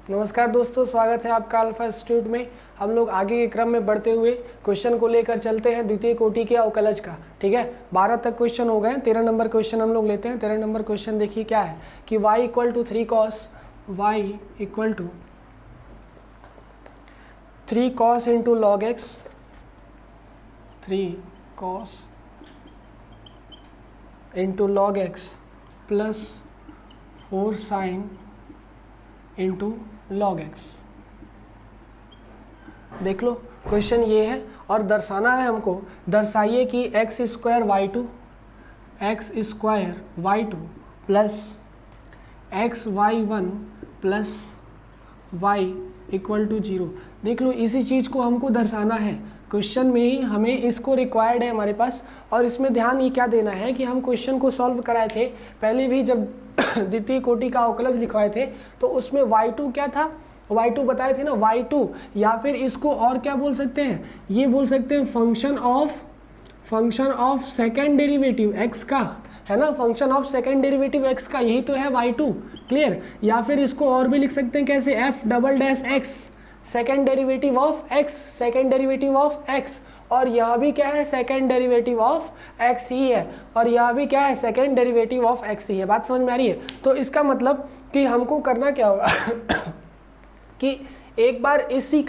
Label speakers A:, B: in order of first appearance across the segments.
A: नमस्कार दोस्तों, स्वागत है आपका अल्फा इंस्टीट्यूट में। हम लोग आगे के क्रम में बढ़ते हुए क्वेश्चन को लेकर चलते हैं द्वितीय कोटि के अवकलज का। ठीक है, 12 तक क्वेश्चन हो गए। 13 नंबर क्वेश्चन हम लोग लेते हैं। 13 नंबर क्वेश्चन देखिए क्या है कि y equal to 3 cos into log x, 3 cos into log x plus 4 sin into log X. देख लो क्वेश्चन ये है और दर्शाना है हमको। दर्शाइए कि X square Y two plus x Y one plus Y equal to 0। देख लो इसी चीज़ को हमको दर्शाना है क्वेश्चन में ही, हमें इसको रिक्वायर्ड है हमारे पास। और इसमें ध्यान ये क्या देना है कि हम क्वेश्चन को सॉल्व कराए थे पहले भी, जब द्वितीय कोटि का अवकलज लिखवाए थे तो उसमें y2 क्या था, y2 बताए थे ना, y2। या फिर इसको और क्या बोल सकते हैं, ये बोल सकते हैं function of second derivative x का, है ना, function of second derivative x का, यही तो है y2। क्लियर। या फिर इसको और भी लिख सकते हैं कैसे, f double dash x, second derivative of x। और यह भी क्या है, सेकेंड डेरिवेटिव ऑफ x ही है। और यह भी क्या है, सेकेंड डेरिवेटिव ऑफ x ही है। बात समझ में आ रही है। तो इसका मतलब कि हमको करना क्या होगा कि एक बार इस y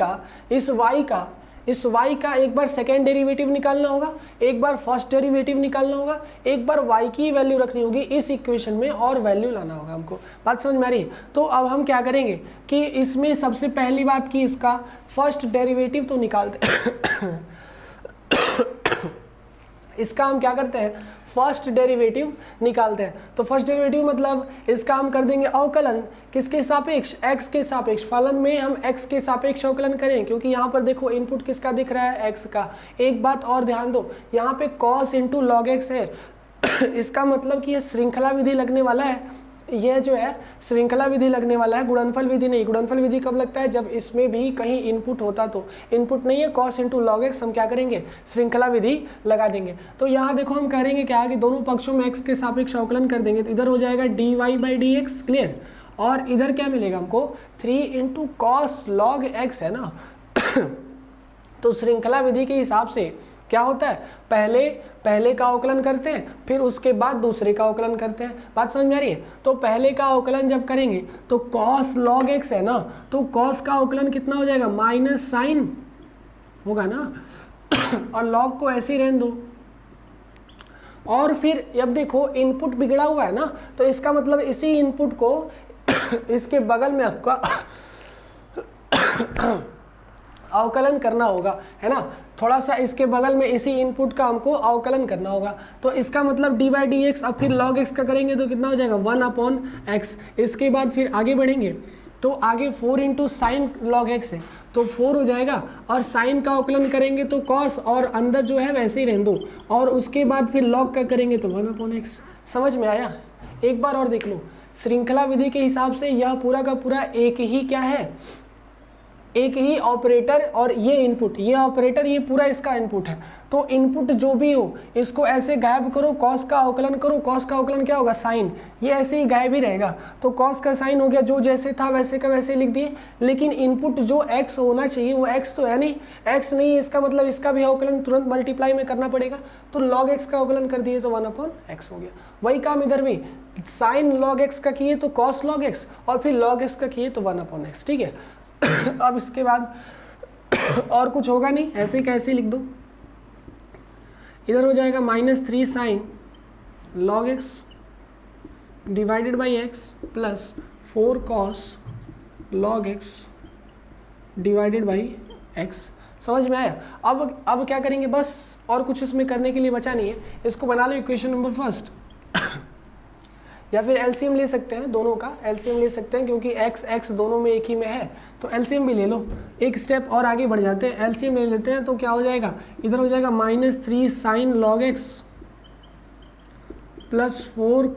A: का एक बार सेकेंड डेरिवेटिव निकालना होगा, एक बार फर्स्ट डेरिवेटिव निकालना होगा, एक बार y की वैल्यू रखनी होगी इस इक्वेशन में और वैल्यू लाना होगा हमको। बात समझ में आ रही है। तो अब हम क्या करेंगे कि इसमें सबसे पहली बात की इसका फर्स्ट डेरिवेटिव तो निकालते हैं इसका हम क्या करते हैं, फर्स्ट डेरिवेटिव निकालते हैं। तो फर्स्ट डेरिवेटिव मतलब इसका हम कर देंगे अवकलन किसके सापेक्ष, x के सापेक्ष। फलन में हम x के सापेक्ष अवकलन करें, क्योंकि यहाँ पर देखो इनपुट किसका दिख रहा है, x का। एक बात और ध्यान दो, यहाँ पे cos इंटू लॉग एक्स है इसका मतलब कि ये श्रृंखला विधि लगने वाला है। यह जो है श्रृंखला विधि लगने वाला है, गुणनफल विधि नहीं। गुणनफल विधि कब लगता है, जब इसमें भी कहीं इनपुट होता। तो इनपुट नहीं है cos इंटू लॉग एक्स, हम क्या करेंगे, श्रृंखला विधि लगा देंगे। तो यहाँ देखो हम करेंगे क्या कि दोनों पक्षों में x के सापेक्ष अवकलन कर देंगे। तो इधर हो जाएगा dy/dx। क्लियर। और इधर क्या मिलेगा हमको, 3 इंटू कॉस लॉग एक्स, है ना तो श्रृंखला विधि के हिसाब से क्या होता है, पहले का अवकलन करते हैं, फिर उसके बाद दूसरे का अवकलन करते हैं। बात समझ में आ रही है। तो पहले का अवकलन जब करेंगे तो cos log x है ना, तो cos का अवकलन कितना हो जाएगा, माइनस साइन होगा ना और log को ऐसे ही रहने दो। और फिर अब देखो इनपुट बिगड़ा हुआ है ना, तो इसका मतलब इसी इनपुट को इसके बगल में आपका अवकलन करना होगा, है ना। थोड़ा सा इसके बगल में इसी इनपुट का हमको अवकलन करना होगा। तो इसका मतलब dy/dx, अब फिर log x का करेंगे तो कितना हो जाएगा, 1/x। इसके बाद फिर आगे बढ़ेंगे तो आगे 4 इंटू साइन लॉग एक्स है, तो 4 हो जाएगा। और साइन का अवकलन करेंगे तो cos, और अंदर जो है वैसे ही रहने दो। और उसके बाद फिर log का करेंगे तो 1/x। समझ में आया। एक बार और देख लो, श्रृंखला विधि के हिसाब से यह पूरा का पूरा एक ही क्या है, एक ही ऑपरेटर। और ये इनपुट, ये ऑपरेटर, ये पूरा इसका इनपुट है। तो इनपुट जो भी हो इसको ऐसे गायब करो, कॉस का अवकलन करो। कॉस का अवकलन क्या होगा, साइन, ये ऐसे ही गायब ही रहेगा। तो कॉस का साइन हो गया, जो जैसे था वैसे का वैसे लिख दिए। लेकिन इनपुट जो x होना चाहिए वो x तो है नहीं, x नहीं, इसका मतलब इसका भी अवकलन तुरंत मल्टीप्लाई में करना पड़ेगा। तो log x का अवकलन कर दिए तो 1/x हो गया। वही काम इधर भी, साइन log x का किए तो cos log x, और फिर log x का किए तो 1/x। ठीक है अब इसके बाद और कुछ होगा नहीं, ऐसे कैसे लिख दो। इधर हो जाएगा -3 sine log x divided by x plus 4 cos log x divided by x। समझ में आया। अब क्या करेंगे, बस और कुछ इसमें करने के लिए बचा नहीं है। इसको बना लो इक्वेशन नंबर फर्स्ट या फिर एलसीएम ले सकते हैं, दोनों का एलसीएम ले सकते हैं, क्योंकि x दोनों में एक ही में है तो एलसीएम भी ले लो। एक स्टेप और आगे बढ़ जाते हैं, एलसीएम ले लेते हैं। तो क्या हो जाएगा, इधर हो जाएगा -3 sine log x plus 4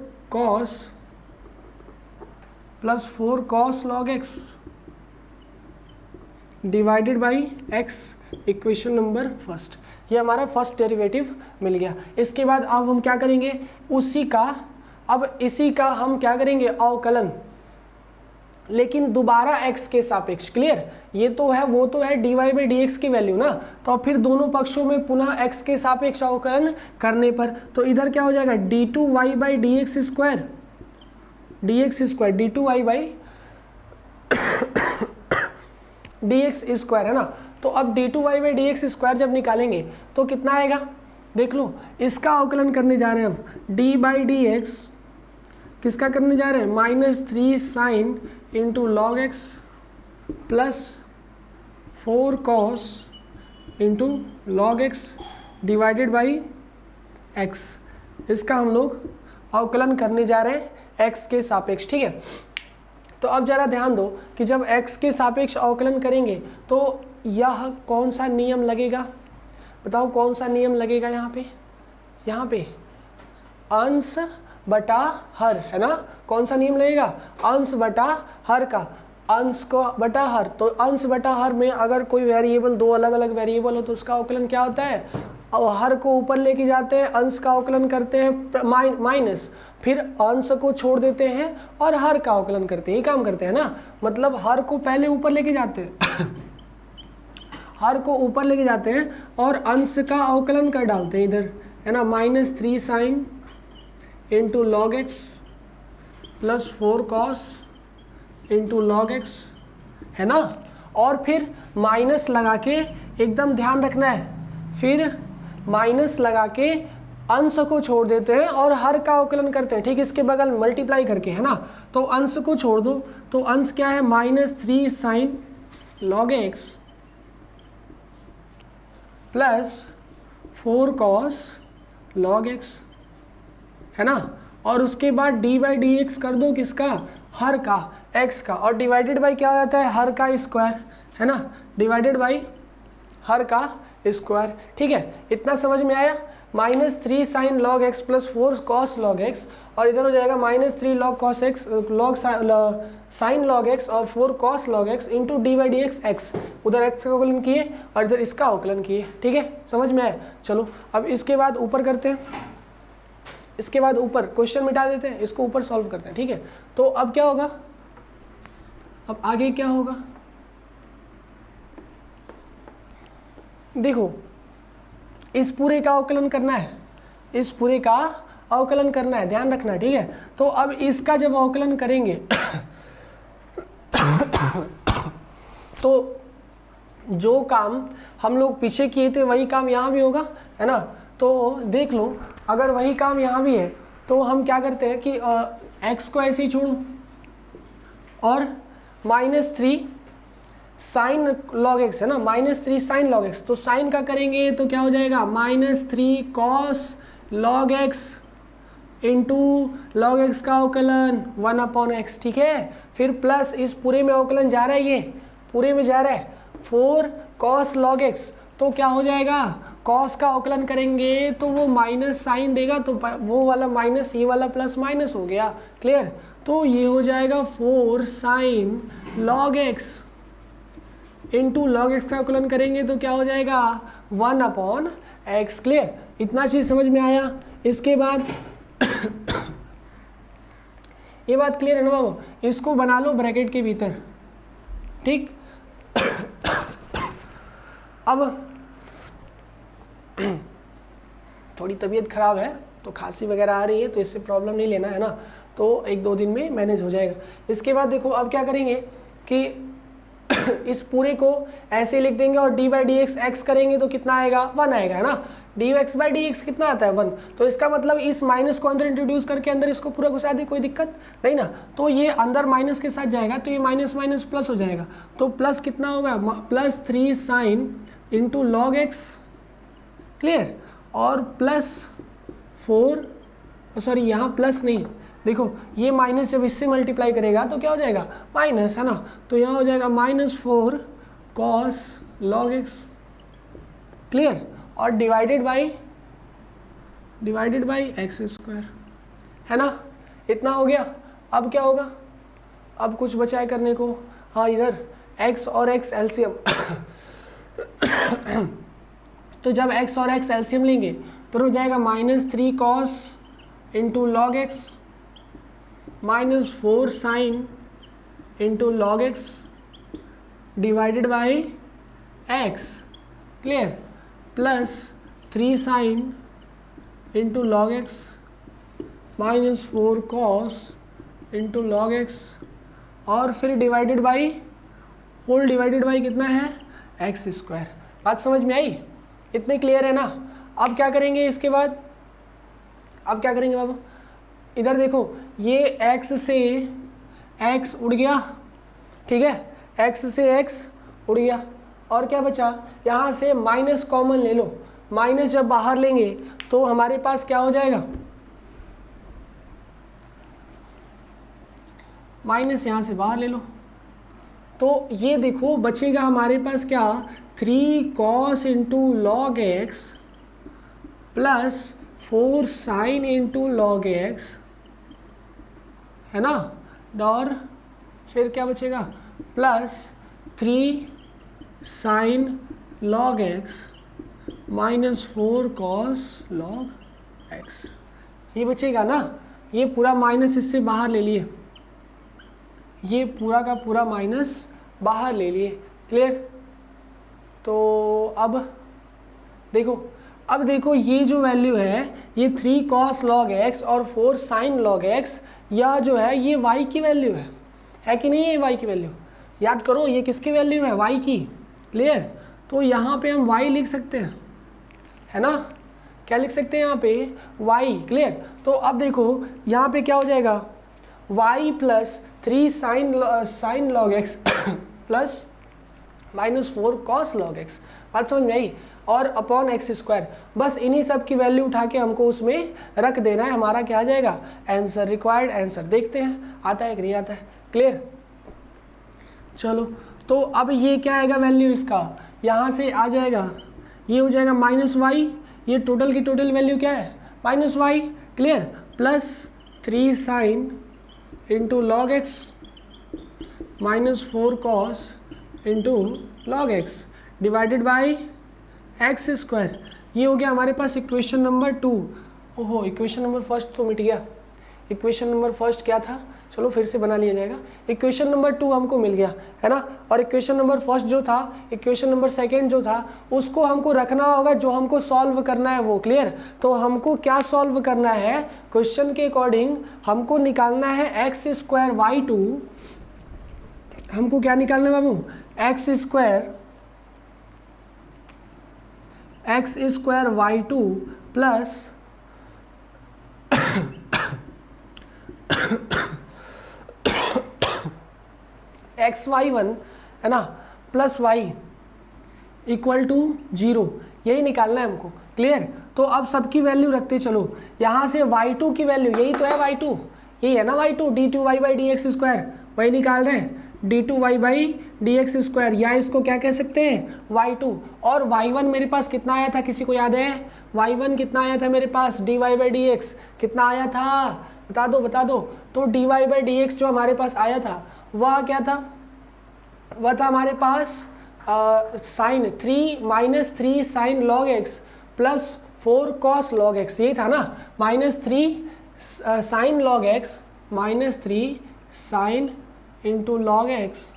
A: cos log x divided by x, equation number first. ये हमारा फर्स्ट डेरिवेटिव मिल गया। इसके बाद अब हम क्या करेंगे, इसी का हम क्या करेंगे, अवकलन। लेकिन दोबारा x के सापेक्ष। क्लियर, ये तो है, वो तो है dy बाई डी एक्स की वैल्यू ना, तो फिर दोनों पक्षों में पुनः x के सापेक्ष अवकलन करने पर तो इधर क्या हो जाएगा d2y by D X square, d2y by D X square है ना। तो अब d2y by D X square जब निकालेंगे तो कितना आएगा, देख लो, इसका अवकलन करने जा रहे हैं अब, d बाई डी एक्स किसका करने जा रहे हैं, -3 sine into log x plus 4 cos into log X divided by x. इसका हम लोग अवकलन करने जा रहे हैं x के सापेक्ष। ठीक है, तो अब ज़रा ध्यान दो कि जब x के सापेक्ष अवकलन करेंगे तो यह कौन सा नियम लगेगा, बताओ कौन सा नियम लगेगा यहाँ पे अंश बटा हर है ना। कौन सा नियम लगेगा, अंश बटा हर का, अंश को बटा हर। तो अंश बटा हर में अगर कोई वेरिएबल, दो अलग अलग वेरिएबल हो तो उसका अवकलन क्या होता है, और हर को ऊपर लेके जाते हैं, अंश का अवकलन करते हैं माइनस, फिर अंश को छोड़ देते हैं और हर का अवकलन करते हैं, ये काम करते हैं ना। मतलब हर को पहले ऊपर लेके जाते हैं हर को ऊपर लेके जाते हैं और अंश का अवकलन कर डालते हैं इधर, है ना, -3 sine into log x plus 4 cos into log x, है ना। और फिर माइनस लगा के, एकदम ध्यान रखना है, फिर माइनस लगा के अंश को छोड़ देते हैं और हर का अवकलन करते हैं, ठीक इसके बगल मल्टीप्लाई करके, है ना। तो अंश को छोड़ दो, तो अंश क्या है, -3 sine log x plus 4 cos log x, है ना। और उसके बाद d बाई डी एक्स कर दो किसका, हर का, x का, और डिवाइडेड बाई क्या हो जाता है, हर का स्क्वायर, है ना, डिवाइडेड बाई हर का स्क्वायर। ठीक है, इतना समझ में आया। -3 sine log x plus 4 cos log x, और इधर हो जाएगा -3 log cos x, log sign log x और 4 cos log x into D by D x x. उधर x का अवकलन किए और इधर इसका अवकलन किए। ठीक है, समझ में आया। चलो अब इसके बाद ऊपर करते हैं, इसके बाद ऊपर क्वेश्चन मिटा देते हैं, इसको ऊपर सॉल्व करते हैं। ठीक है, तो अब क्या होगा, अब आगे क्या होगा, देखो इस पूरे का अवकलन करना है, इस पूरे का अवकलन करना है, ध्यान रखना है। ठीक है, तो अब इसका जब अवकलन करेंगे तो जो काम हम लोग पीछे किए थे वही काम यहाँ भी होगा, है ना। तो देख लो, अगर वही काम यहाँ भी है तो हम क्या करते हैं कि x को ऐसे ही छोड़ो और -3 साइन लॉग एक्स, है ना, -3 साइन लॉग एक्स। तो साइन का करेंगे तो क्या हो जाएगा, -3 cos log x into log x का अवकलन 1/x। ठीक है, फिर प्लस इस पूरे में अवकलन जा रहा है, ये पूरे में जा रहा है 4 कॉस लॉग एक्स। तो क्या हो जाएगा, कॉस का अवकलन करेंगे तो वो माइनस साइन देगा, तो वो वाला माइनस, ये वाला प्लस माइनस हो गया। क्लियर, तो ये हो जाएगा 4 sign log x into log x का अवकलन करेंगे तो क्या हो जाएगा 1/x। क्लियर, इतना चीज़ समझ में आया। इसके बाद ये बात क्लियर है ना बाबू, इसको बना लो ब्रैकेट के भीतर। ठीक, अब थोड़ी तबीयत ख़राब है तो खांसी वगैरह आ रही है, तो इससे प्रॉब्लम नहीं लेना, है ना, तो 1-2 दिन में मैनेज हो जाएगा। इसके बाद देखो अब क्या करेंगे कि इस पूरे को ऐसे लिख देंगे और d by D x x करेंगे तो कितना आएगा, 1 आएगा, है ना। D x by D X कितना आता है, 1। तो इसका मतलब इस माइनस को अंदर इंट्रोड्यूस करके अंदर इसको पूरा घुसा दे, कोई दिक्कत नहीं ना। तो ये अंदर माइनस के साथ जाएगा तो ये माइनस माइनस प्लस हो जाएगा। तो प्लस कितना होगा, +3 sine into log x, clear, और +4, सॉरी यहाँ प्लस नहीं, देखो ये माइनस जब इससे मल्टीप्लाई करेगा तो क्या हो जाएगा, माइनस, है ना। तो यहाँ हो जाएगा -4 कॉस लॉग एक्स, क्लियर, और डिवाइडेड बाई एक्स स्क्वायर, है ना। इतना हो गया। अब क्या होगा, अब कुछ बचा है करने को, हाँ इधर x और x एलसीएम तो जब x और x एलसीएम लेंगे तो हो जाएगा -3 cos into log X -4 sine into log X divided by X, clear, plus 3 sine into log X minus 4 cos into log x, और फिर divided by whole divided by कितना है एक्स स्क्वायर। बात समझ में आई? इतने क्लियर है ना? अब क्या करेंगे इसके बाद? अब क्या करेंगे बाबू? इधर देखो, ये x से x उड़ गया, ठीक है, x से x उड़ गया, और क्या बचा? यहाँ से माइनस कॉमन ले लो, माइनस जब बाहर लेंगे तो हमारे पास क्या हो जाएगा? माइनस यहाँ से बाहर ले लो, तो ये देखो बचेगा हमारे पास क्या? 3 cos into log x plus 4 sine into log x, है ना, और फिर क्या बचेगा? Plus 3 sine log X minus 4 cos log x, ये बचेगा ना? ये पूरा माइनस इससे बाहर ले लिए, ये पूरा का पूरा माइनस बाहर ले लिए, क्लियर? तो अब देखो ये जो वैल्यू है, ये 3 कॉस लॉग एक्स और 4 साइन लॉग एक्स, या जो है ये y की वैल्यू है कि नहीं? ये y की वैल्यू, याद करो ये किसकी वैल्यू है? y की, क्लियर? तो यहाँ पे हम y लिख सकते हैं, है ना? क्या लिख सकते हैं यहाँ पे? y, clear? तो अब देखो यहाँ पे क्या हो जाएगा? y plus 3 sine log x plus minus 4 cos log x, बात समझ में आई? और अपॉन एक्स स्क्वायर, बस इन्हीं सब की वैल्यू उठा के हमको उसमें रख देना है, हमारा क्या आ जाएगा? Answer, required answer. देखते हैं आता है कि नहीं आता है, क्लियर? चलो, तो अब ये क्या आएगा वैल्यू इसका? यहाँ से आ जाएगा, ये हो जाएगा माइनस वाई, ये टोटल की टोटल वैल्यू क्या है? Minus Y, clear, plus 3 sine into log X minus 4 cos into log X divided by X square. ये हो गया हमारे पास इक्वेशन नंबर 2। ओहो, इक्वेशन नंबर फर्स्ट तो मिट गया। इक्वेशन नंबर फर्स्ट क्या था? चलो फिर से बना लिया जाएगा। इक्वेशन नंबर 2 हमको मिल गया, है ना? और इक्वेशन नंबर फर्स्ट जो था, इक्वेशन नंबर सेकेंड जो था, उसको हमको रखना होगा, जो हमको सॉल्व करना है वो, क्लियर? तो हमको क्या सॉल्व करना है? क्वेश्चन के अकॉर्डिंग हमको निकालना है एक्स स्क्वायर वाई टू। हमको क्या निकालना है बाबू? X square Y two plus x Y one, है ना, प्लस वाई इक्वल टू 0, यही निकालना है हमको, क्लियर? तो अब सबकी वैल्यू रखते चलो। यहाँ से y2 की वैल्यू, यही तो है y2, यही है ना y2, d2y by D X square, वही निकाल रहे हैं, d2y by D X square, या इसको क्या कह सकते हैं? y2। और y1 मेरे पास कितना आया था, किसी को याद है? y1 कितना आया था मेरे पास? dy बाई डी एक्स कितना आया था? बता दो। तो dy बाई डी एक्स जो हमारे पास आया था वह क्या था? वह था हमारे पास sine 3 sine log x plus 4 cos log x, यही था ना? -3 sine log x -3 sine into log x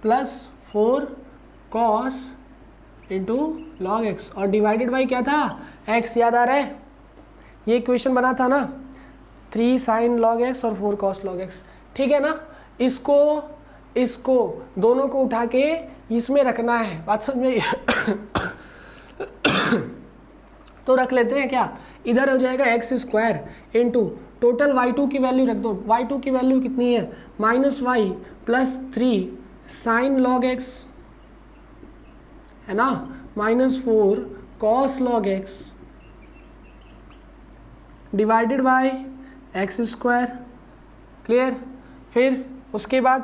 A: plus 4 cos into log x, और डिवाइडेड बाई क्या था? एक्स, याद आ रहा है? ये इक्वेशन बना था ना, 3 साइन लॉग एक्स और 4 कॉस लॉग एक्स, ठीक है ना? इसको दोनों को उठा के इसमें रखना है, बात समझ में? तो रख लेते हैं क्या? इधर हो जाएगा x square into total y2 की वैल्यू रख दो। y2 की वैल्यू कितनी है? -y plus 3 sine log x, है ना, -4 cos log X divided by x square, clear? फिर उसके बाद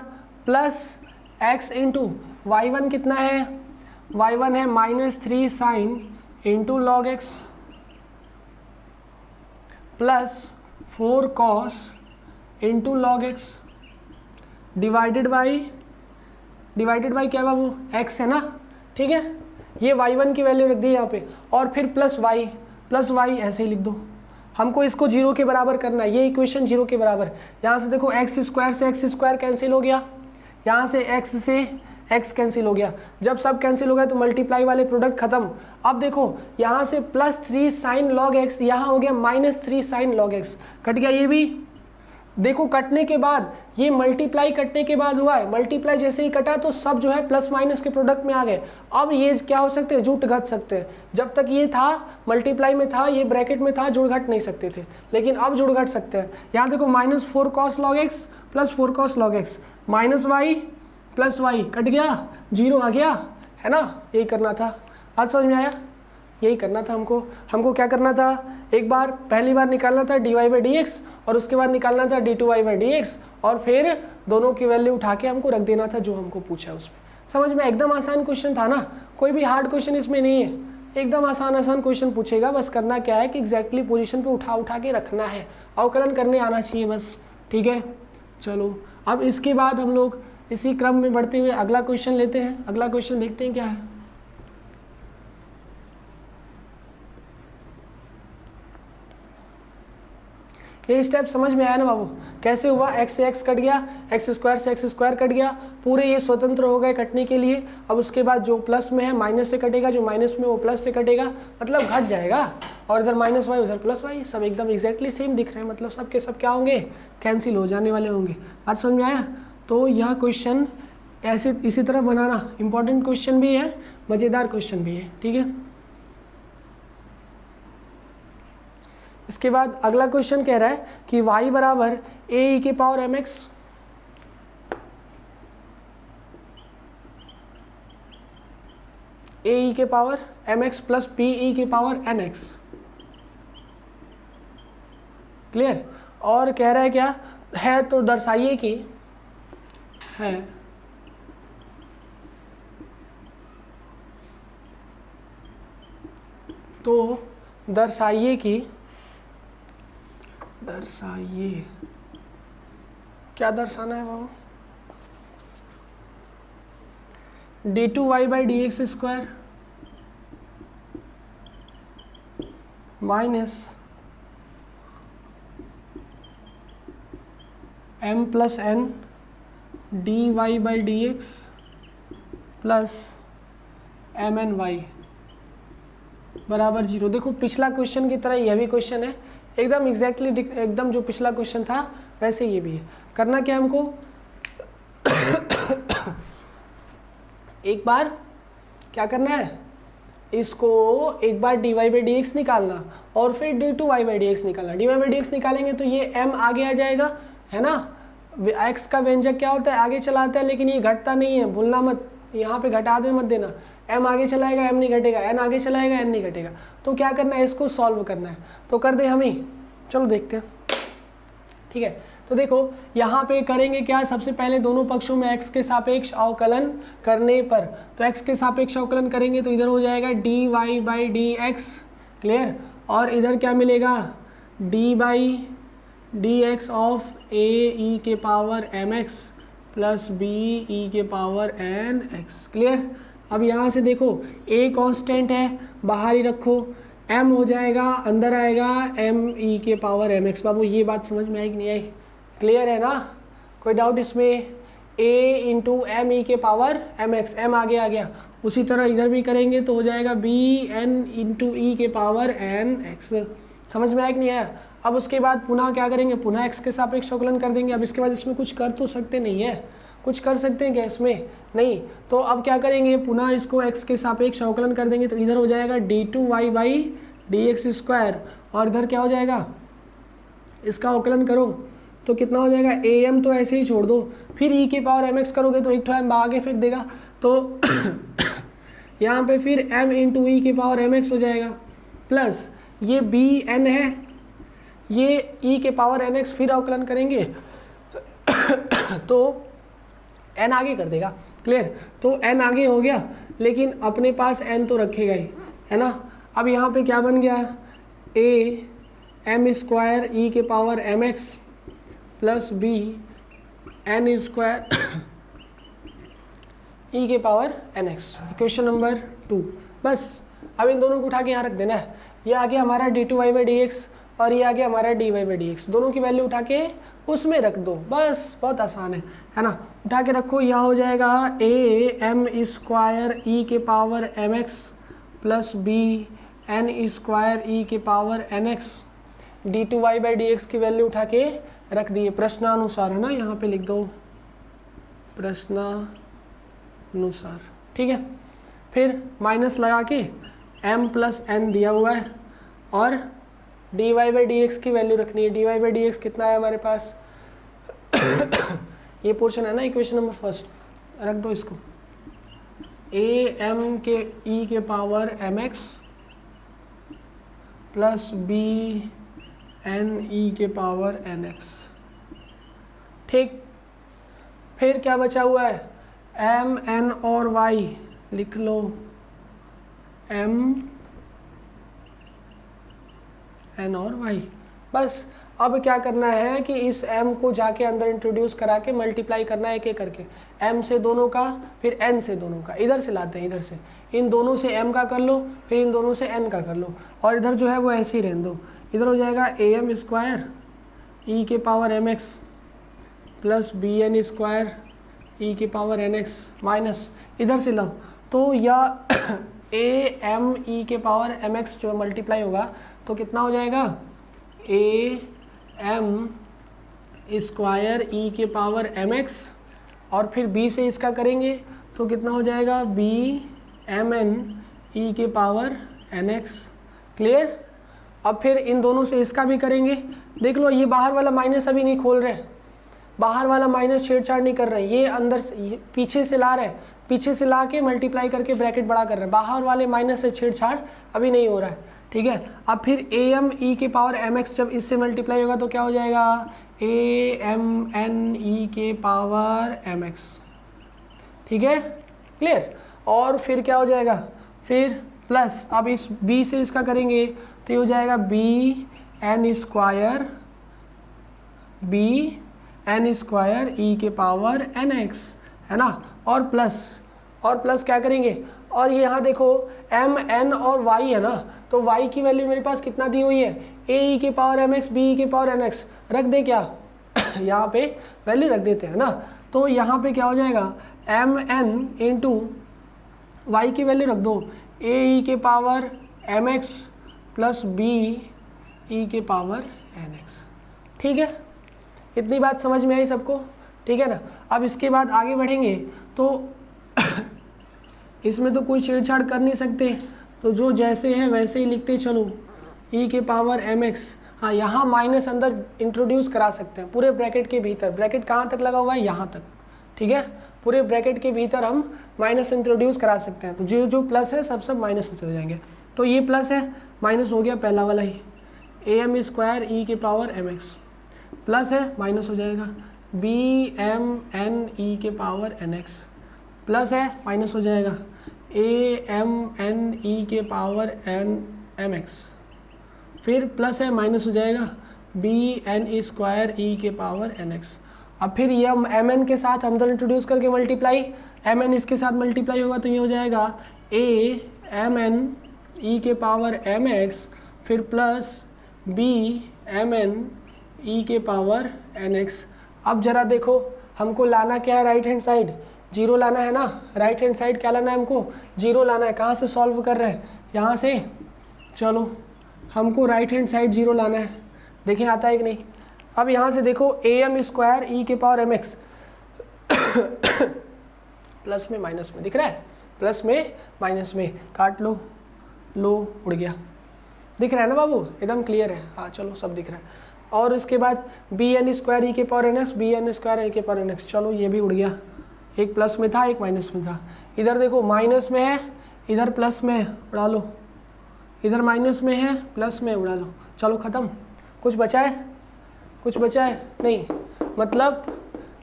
A: प्लस x इंटू y1 कितना है? y1 है -3 sine into log x plus 4 cos into log X divided by क्या बाबू? x है ना, ठीक है? ये y1 की वैल्यू रख दी यहाँ पे, और फिर प्लस y ऐसे ही लिख दो। हमको इसको 0 के बराबर करना है, ये इक्वेशन 0 के बराबर। यहाँ से देखो एक्स स्क्वायर से एक्स स्क्वायर कैंसिल हो गया, यहाँ से x से x कैंसिल हो गया, जब सब कैंसिल हो गया तो मल्टीप्लाई वाले प्रोडक्ट खत्म। अब देखो यहाँ से +3 sin log x, यहाँ हो गया -3 sin log x, कट गया ये भी। देखो कटने के बाद ये मल्टीप्लाई कटने के बाद हुआ है, मल्टीप्लाई जैसे ही कटा तो सब जो है प्लस माइनस के प्रोडक्ट में आ गए। अब ये क्या हो सकते हैं, जुट घट सकते हैं। जब तक ये था मल्टीप्लाई में था, ये ब्रैकेट में था, जुड़ घट नहीं सकते थे, लेकिन अब जुड़ घट सकते हैं। यहाँ देखो -4 cos log x + 4 cos log x -y + y, cut गया, 0 आ गया, है ना। यही करना था, आज समझ में आया, यही करना था हमको क्या करना था, एक बार पहली बार निकालना था dy/dx और उसके बाद निकालना था d2y/dx और फिर दोनों की वैल्यू उठा के हमको रख देना था जो हमको पूछा उसमें। समझ में, एकदम आसान क्वेश्चन था ना, कोई भी हार्ड क्वेश्चन इसमें नहीं है, एकदम आसान क्वेश्चन पूछेगा। बस करना क्या है कि एग्जैक्टली पोजीशन पे उठा के रखना है, अवकलन करने आना चाहिए बस, ठीक है। चलो अब इसके बाद हम लोग इसी क्रम में बढ़ते हुए अगला क्वेश्चन लेते हैं। अगला क्वेश्चन देखते हैं क्या है। ये स्टेप समझ में आया ना बाबू, कैसे हुआ, x से x कट गया, x² से x² कट गया, पूरे ये स्वतंत्र हो गए कटने के लिए। अब उसके बाद जो प्लस में है माइनस से कटेगा, जो माइनस में वो प्लस से कटेगा, मतलब घट जाएगा। और इधर -y उधर +y, सब एकदम एग्जैक्टली सेम दिख रहे हैं, मतलब सब के सब क्या होंगे, कैंसिल हो जाने वाले होंगे। बात समझ में आया। तो यह क्वेश्चन ऐसे इसी तरह बनाना, इंपॉर्टेंट क्वेश्चन भी है, मज़ेदार क्वेश्चन भी है, ठीक है। इसके बाद अगला क्वेश्चन कह रहा है कि y बराबर a e के पावर mx a e के power mx plus b e के पावर nx, क्लियर। और कह रहा है क्या है, तो दर्शाइए कि है तो दर्शाइए क्या दर्शाना है बाबू, d2y/dx² minus m + n dy/dx plus mny बराबर 0। देखो पिछला क्वेश्चन की तरह यह भी क्वेश्चन है, एकदम एग्जैक्टली एकदम जो पिछला क्वेश्चन था वैसे ये भी है। करना क्या हमको एक बार क्या करना है, इसको एक बार dy/dx निकालना और फिर d2y/dx निकालना। dy/dx निकालेंगे तो ये m आगे आ जाएगा, है ना। x का व्यंजक क्या होता है, आगे चला आता है, लेकिन ये घटता नहीं है, भूलना मत, यहाँ पे घटा दे मत देना। m आगे चलाएगा m नहीं घटेगा, n आगे चलाएगा n नहीं घटेगा। तो क्या करना है, इसको सॉल्व करना है, तो कर दे हम ही, चलो देखते हैं, ठीक है। तो देखो यहाँ पे करेंगे क्या, सबसे पहले दोनों पक्षों में x के सापेक्ष अवकलन करने पर, तो x के सापेक्ष अवकलन करेंगे तो इधर हो जाएगा dy/dx, क्लियर। और इधर क्या मिलेगा, d/dx ऑफ a e के power mx plus b e के पावर nx, क्लियर। अब यहाँ से देखो a कांस्टेंट है, बाहर ही रखो, m हो जाएगा, अंदर आएगा m e के पावर mx। बाबू ये बात समझ में आई कि नहीं आई, क्लियर है ना, कोई डाउट इसमें। a इंटू m e के पावर mx, m आगे आ गया। उसी तरह इधर भी करेंगे तो हो जाएगा b n इंटू e के पावर nx। समझ में आया कि नहीं आया। अब उसके बाद पुनः क्या करेंगे, पुनः x के सापेक्ष अवकलन कर देंगे। अब इसके बाद इसमें कुछ कर तो सकते नहीं है, कुछ कर सकते हैं क्या इसमें, नहीं। तो अब क्या करेंगे, पुनः इसको x के सापेक्ष अवकलन कर देंगे तो इधर हो जाएगा d2y/dx² और इधर क्या हो जाएगा, इसका अवकलन करो तो कितना हो जाएगा, am तो ऐसे ही छोड़ दो, फिर e के पावर mx करोगे तो एक तो m आगे फेंक देगा, तो यहाँ पे फिर m इंटू ई के पावर mx हो जाएगा, प्लस ये bn है, ये e के पावर nx, फिर अवकलन करेंगे तो n आगे कर देगा, क्लियर। तो n आगे हो गया, लेकिन अपने पास n तो रखेगा ही, है ना। अब यहाँ पे क्या बन गया, a m² e के power mx plus b n² e के पावर nx, इक्वेशन नंबर 2। बस अब इन दोनों को उठा के यहाँ रख देना है। ये आ गया हमारा d2y/dx और ये आ गया हमारा dy/dx, दोनों की वैल्यू उठा के उसमें रख दो, बस बहुत आसान है ना। उठा के रखो, यह हो जाएगा ए एम स्क्वायर ई के power M x plus B n square e के power n x d two Y by D x की वैल्यू उठा के रख दिए प्रश्नानुसार, है ना, यहाँ पे लिख दो प्रश्नानुसार, ठीक है। फिर माइनस लगा के m प्लस एन दिया हुआ है और D Y by D x की वैल्यू रखनी है। D Y by D X कितना है हमारे पास ये पोर्शन है ना इक्वेशन नंबर फर्स्ट, रख दो इसको, ए एम के ई के power M x plus B N E के पावर एन एक्स, ठीक। फिर क्या बचा हुआ है, एम एन और वाई लिख लो, एम एन और वाई। बस अब क्या करना है कि इस m को जाके अंदर इंट्रोड्यूस करा के मल्टीप्लाई करना है एक एक करके, m से दोनों का फिर n से दोनों का, इधर से लाते हैं, इधर से इन दोनों से m का कर लो फिर इन दोनों से n का कर लो और इधर जो है वो ऐसे ही रहने दो। इधर हो जाएगा ए एम स्क्वायर ई के power M x plus B n square e के पावर एन एक्स माइनस इधर से लो तो यह ए एम ई के पावर एम एक्स जो मल्टीप्लाई होगा तो कितना हो जाएगा, ए एम स्क्वायर ई के पावर एम एक्स और फिर b से इसका करेंगे तो कितना हो जाएगा, बी एम एन ई के पावर एन एक्स। क्लियर। अब फिर इन दोनों से इसका भी करेंगे, देख लो ये बाहर वाला माइनस अभी नहीं खोल रहे, बाहर वाला माइनस छेड़छाड़ नहीं कर रहे, ये अंदर ये पीछे से ला रहे, पीछे से ला के मल्टीप्लाई करके ब्रैकेट बड़ा कर रहे हैं, बाहर वाले माइनस से छेड़छाड़ अभी नहीं हो रहा है, ठीक है। अब फिर ए एम ई के पावर एम एक्स जब इससे मल्टीप्लाई होगा तो क्या हो जाएगा, ए एम एन ई के पावर एम एक्स, ठीक है, क्लियर। और फिर क्या हो जाएगा, फिर प्लस अब इस b से इसका करेंगे तो ये हो जाएगा बी एन स्क्वायर ई के पावर एन एक्स, है ना। और प्लस क्या करेंगे, और ये यहाँ देखो एम एन और वाई है ना, तो y की वैल्यू मेरे पास कितना दी हुई है, ए ई के power M X B E के पावर एन एक्स, रख दे क्या यहाँ पे वैल्यू रख देते हैं ना। तो यहाँ पे क्या हो जाएगा, एम एन इंटू वाई की वैल्यू रख दो, ए ई के power M x plus B E के पावर एन एक्स, ठीक है। इतनी बात समझ में आई सबको, ठीक है ना। अब इसके बाद आगे बढ़ेंगे तो इसमें तो कोई छेड़छाड़ कर नहीं सकते, तो जो जैसे है वैसे ही लिखते चलो, ई के पावर एम एक्स, हाँ यहाँ माइनस अंदर इंट्रोड्यूस करा सकते हैं पूरे ब्रैकेट के भीतर, ब्रैकेट कहाँ तक लगा हुआ है, यहाँ तक, ठीक है, पूरे ब्रैकेट के भीतर हम माइनस इंट्रोड्यूस करा सकते हैं, तो जो जो प्लस है सब माइनस होते जाएंगे। तो ये प्लस है, माइनस हो गया पहला वाला ही, ए एम स्क्वायर ई के पावर एम एक्स, प्लस है माइनस हो जाएगा बी एम एन ई के पावर एन एक्स, प्लस है माइनस हो जाएगा ए एम एन ई के पावर एन एम एक्स, फिर प्लस है माइनस हो जाएगा बी एन स्क्वायर ई के पावर एन एक्स। अब फिर ये एम एन के साथ अंदर इंट्रोड्यूस करके मल्टीप्लाई, एम एन इसके साथ मल्टीप्लाई होगा तो ये हो जाएगा ए एम एन ई के पावर एम एक्स फिर plus B M N E के पावर एन एक्स। अब जरा देखो हमको लाना क्या है, राइट हैंड साइड जीरो लाना है ना, राइट हैंड साइड क्या लाना है हमको, जीरो लाना है। कहाँ से सॉल्व कर रहे हैं, यहाँ से, चलो हमको राइट हैंड साइड जीरो लाना है, देखें आता है कि नहीं। अब यहाँ से देखो ए एम स्क्वायर ई के पावर एम एक्स प्लस में माइनस में दिख रहा है, प्लस में माइनस में काट लो, लो उड़ गया, दिख रहा है ना बाबू, एकदम क्लियर है, हाँ चलो सब दिख रहा है। और इसके बाद बी एन स्क्वायर ई के power n x, b n square e के पावर एन एक्स, चलो ये भी उड़ गया, एक प्लस में था एक माइनस में था, इधर देखो माइनस में है इधर प्लस में है, उड़ा लो, इधर माइनस में है प्लस में उड़ा लो, चलो ख़त्म। कुछ बचा है, कुछ बचा है नहीं, मतलब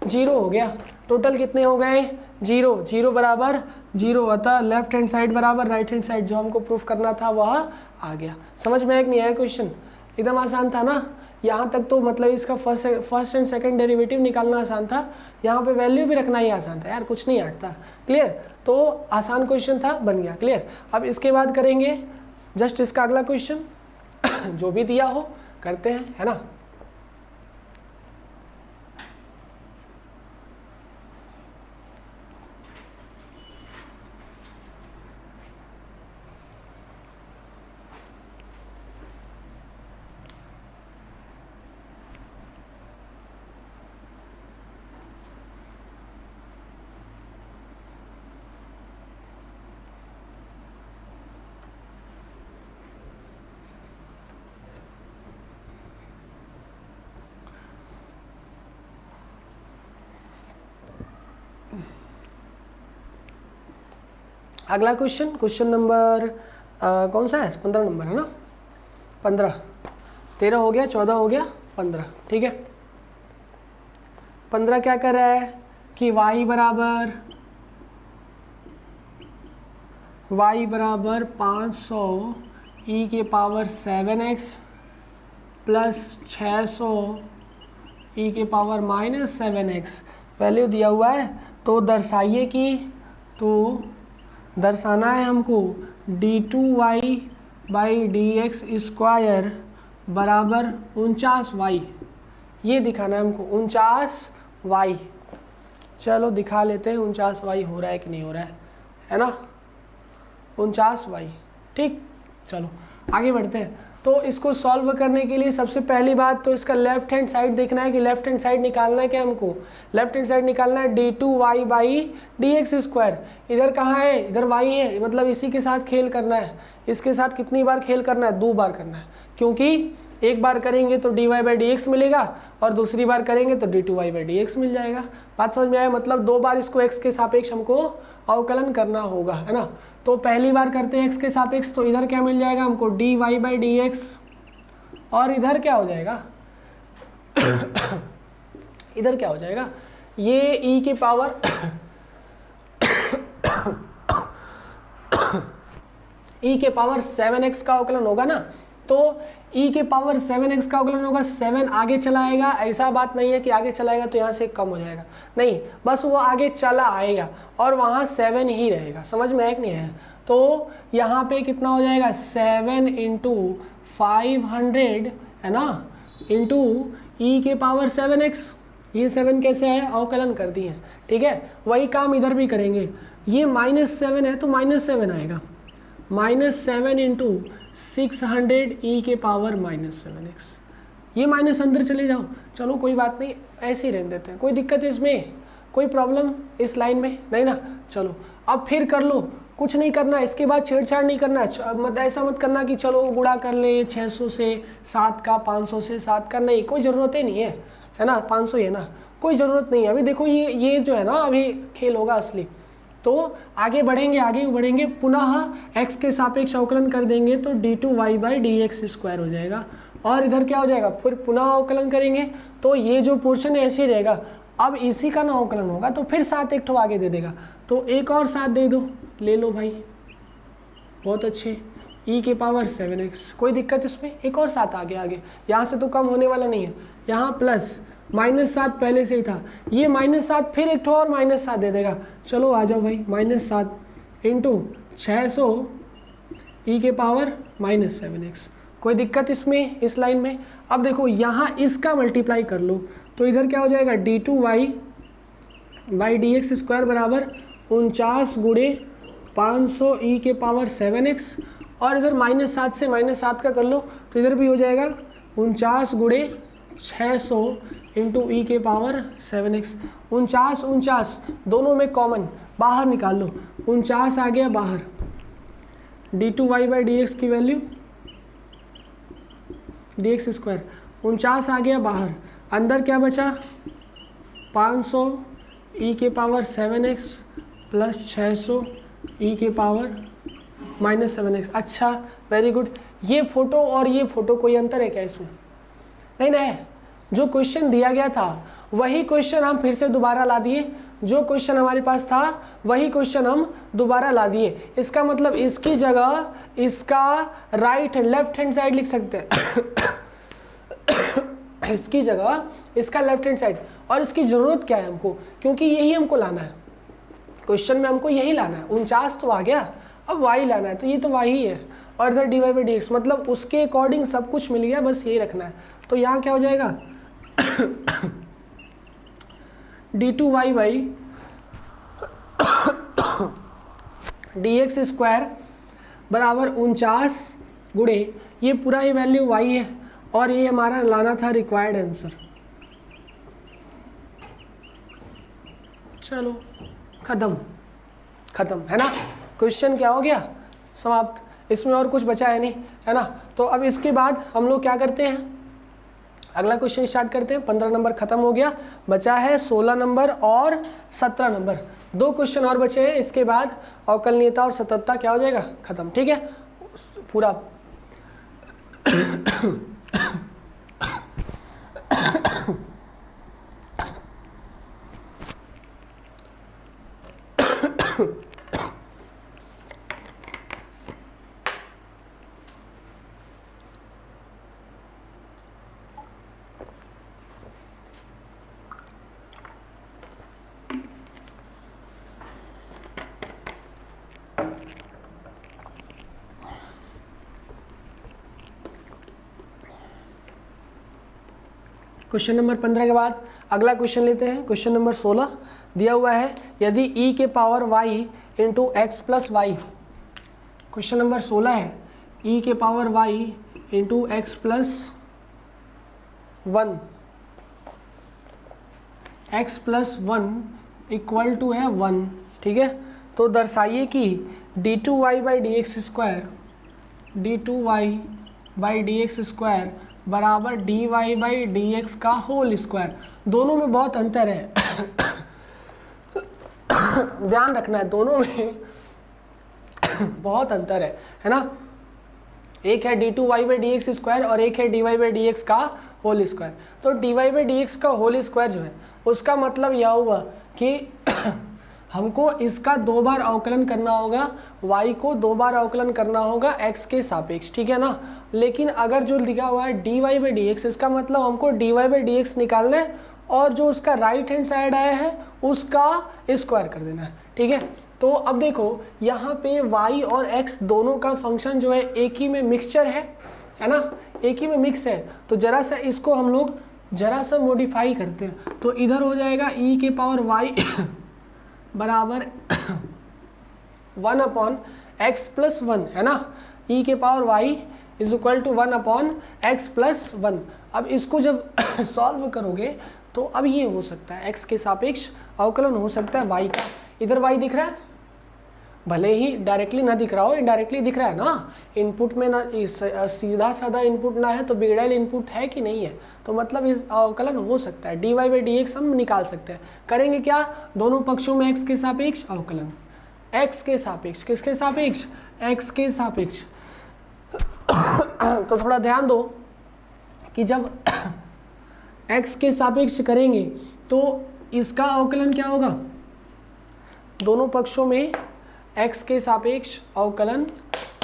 A: जीरो हो गया। टोटल कितने हो गए, जीरो, जीरो बराबर जीरो, अतः लेफ्ट हैंड साइड बराबर राइट हैंड साइड, जो हमको प्रूफ करना था वह आ गया। समझ में आया कि नहीं आया क्वेश्चन, एकदम आसान था ना। यहाँ तक तो मतलब इसका फर्स्ट एंड सेकंड डेरिवेटिव निकालना आसान था, यहाँ पे वैल्यू भी रखना ही आसान था यार, कुछ नहीं हटता। क्लियर, तो आसान क्वेश्चन था, बन गया। क्लियर। अब इसके बाद करेंगे जस्ट इसका अगला क्वेश्चन जो भी दिया हो करते हैं, है ना। अगला क्वेश्चन नंबर कौन सा है? 15 नंबर है ना, 15, 13 हो गया, 14 हो गया, 15, ठीक है। 15 क्या कर रहा है कि y बराबर 500 e के पावर 7x प्लस 600 e के पावर माइनस 7x वैल्यू दिया हुआ है। तो दर्शाइए कि, तो दर्शाना है हमको d2y by D X square बराबर 49y, ये दिखाना है हमको 49y। चलो दिखा लेते हैं 49y हो रहा है कि नहीं हो रहा है ना, 49y, ठीक। चलो आगे बढ़ते हैं। तो इसको सॉल्व करने के लिए सबसे पहली बात तो इसका लेफ्ट हैंड साइड देखना है कि लेफ्ट हैंड साइड निकालना है क्या हमको, लेफ्ट हैंड साइड निकालना है d2y by D X square. इधर कहाँ है? इधर y है, मतलब इसी के साथ खेल करना है। इसके साथ कितनी बार खेल करना है? 2 बार करना है, क्योंकि एक बार करेंगे तो dy बाई डी एक्स मिलेगा और दूसरी बार करेंगे तो d2y बाई डी एक्स मिल जाएगा। बात समझ में आया? मतलब 2 बार इसको x के सापेक्ष हमको अवकलन करना होगा, है ना। तो पहली बार करते हैं x के सापेक्ष, तो इधर क्या मिल जाएगा हमको dy बाई डी एक्स, और इधर क्या हो जाएगा इधर क्या हो जाएगा, ये e के पावर e के पावर 7x का अवकलन होगा ना। तो e के पावर 7x का अवकलन होगा, 7 आगे चला आएगा। ऐसा बात नहीं है कि आगे चलाएगा तो यहाँ से कम हो जाएगा, नहीं, बस वो आगे चला आएगा और वहाँ 7 ही रहेगा। समझ में आया कि नहीं है? तो यहाँ पे कितना हो जाएगा 7 इंटू 500 है ना, इंटू ई के पावर 7x। ये 7 कैसे है? अवकलन कर दिए, ठीक है। वही काम इधर भी करेंगे। ये -7 है तो -7 आएगा, -7 इंटू 600 ई के पावर -7x। ये माइनस अंदर चले जाओ, चलो कोई बात नहीं, ऐसे ही रहने देते हैं। कोई दिक्कत है इसमें? कोई प्रॉब्लम इस लाइन में? नहीं ना। चलो अब फिर कर लो, कुछ नहीं करना है इसके बाद, छेड़छाड़ नहीं करना है। मत ऐसा मत करना कि चलो गुणा कर ले 600 से 7 का, 500 से 7 का, नहीं, कोई ज़रूरत ही नहीं है ना। 500 ही है ना, कोई ज़रूरत नहीं है। अभी देखो ये जो है ना, अभी खेल होगा असली। तो आगे बढ़ेंगे पुनः x के सापेक्ष अवकलन कर देंगे तो d2y by D X square हो जाएगा। और इधर क्या हो जाएगा, फिर पुनः अवकलन करेंगे तो ये जो पोर्शन है ऐसे ही रहेगा। अब इसी का ना अवकलन होगा तो फिर 7 एक ठो आगे दे देगा, तो एक और 7 दे दो, ले लो भाई, बहुत अच्छे। e के पावर 7x, कोई दिक्कत इसमें? एक और 7 आगे, यहाँ से तो कम होने वाला नहीं है। यहाँ प्लस -7 पहले से ही था, ये -7 फिर एक ठो और -7 दे देगा। चलो आ जाओ भाई, -7 इंटू 600 e के पावर -7x, कोई दिक्कत इसमें इस लाइन में? अब देखो यहाँ इसका मल्टीप्लाई कर लो तो इधर क्या हो जाएगा d2y by D X square बराबर 49 गुणे 500 e के पावर 7x, और इधर -7 से -7 का कर लो तो इधर भी हो जाएगा 49 गुणे 600 इंटू ई के पावर 7x। 49 दोनों में कॉमन बाहर निकाल लो, 49 आ गया बाहर। d2y बाई डी एक्स की वैल्यू डी एक्स स्क्वायर, 49 आ गया बाहर। अंदर क्या बचा 500 ई के पावर 7x प्लस 600 ई के पावर -7x। अच्छा, वेरी गुड। ये फोटो और ये फोटो कोई अंतर है क्या इसमें? नहीं, जो क्वेश्चन दिया गया था वही क्वेश्चन हम फिर से दोबारा ला दिए। जो क्वेश्चन हमारे पास था वही क्वेश्चन हम दोबारा ला दिए। इसका मतलब इसकी जगह इसका राइट लेफ्ट हैंड साइड लिख सकते हैं इसकी जगह इसका लेफ्ट हैंड साइड। और इसकी ज़रूरत क्या है हमको, क्योंकि यही हमको लाना है क्वेश्चन में, हमको यही लाना है। 49 तो आ गया, अब y लाना है, तो ये तो y ही है। और इधर dy बाई डी एक्स, मतलब उसके अकॉर्डिंग सब कुछ मिल गया, बस यही रखना है। तो यहाँ क्या हो जाएगा d2y by D X square बराबर 49 गुणे, ये पूरा ही वैल्यू y है और ये हमारा लाना था रिक्वायर्ड आंसर। चलो खत्म है ना। क्वेश्चन क्या हो गया, समाप्त। इसमें और कुछ बचा है नहीं, है ना। तो अब इसके बाद हम लोग क्या करते हैं, अगला क्वेश्चन स्टार्ट करते हैं। 15 नंबर खत्म हो गया, बचा है 16 नंबर और 17 नंबर। 2 क्वेश्चन और बचे हैं, इसके बाद अवकलनीयता और सततता क्या हो जाएगा, खत्म। ठीक है, पूरा क्वेश्चन नंबर 15 के बाद अगला क्वेश्चन लेते हैं। क्वेश्चन नंबर 16 दिया हुआ है, यदि e के power y into X plus Y. Question number 16 है, e के power y into X plus 1, X plus 1 equal to है 1। ठीक है, तो दर्शाइए कि d2y by D X square, d2y by D X square बराबर dy बाई डी एक्स का होल स्क्वायर। दोनों में बहुत अंतर है ध्यान रखना है, दोनों में बहुत अंतर है ना। एक है d2y by D X square और एक है dy बाई डी एक्स का होल स्क्वायर। तो dy बाई डी एक्स का होल स्क्वायर जो है उसका मतलब यह हुआ कि हमको इसका 2 बार अवकलन करना होगा, y को 2 बार अवकलन करना होगा x के सापेक्ष। ठीक है ना, लेकिन अगर जो लिखा हुआ है dy बाई डी एक्स, इसका मतलब हमको dy बाई डी एक्स निकालना है और जो उसका राइट हैंड साइड आया है उसका स्क्वायर कर देना है। ठीक है, तो अब देखो यहाँ पे y और x दोनों का फंक्शन जो है एक ही में मिक्सचर है ना, एक ही में मिक्स है। तो जरा सा इसको हम लोग जरा सा मॉडिफाई करते हैं, तो इधर हो जाएगा e के पावर y बराबर 1 अपॉन एक्स प्लस 1 है ना, e के power y is equal to 1 upon X plus 1। अब इसको जब सॉल्व करोगे तो अब ये हो सकता है x के सापेक्ष अवकलन हो सकता है y का। इधर y दिख रहा है, भले ही डायरेक्टली ना दिख रहा हो, इनडायरेक्टली दिख रहा है ना। इनपुट में ना सीधा साधा इनपुट ना है तो बिगड़ैल इनपुट है कि नहीं है, तो मतलब इस अवकलन हो सकता है। dy बाई डी एक्स हम निकाल सकते हैं। करेंगे क्या, दोनों पक्षों में x के सापेक्ष अवकलन, x के सापेक्ष, किसके सापेक्ष, x के सापेक्ष। तो थोड़ा ध्यान दो कि जब x के सापेक्ष करेंगे तो इसका अवकलन क्या होगा, दोनों पक्षों में x के सापेक्ष अवकलन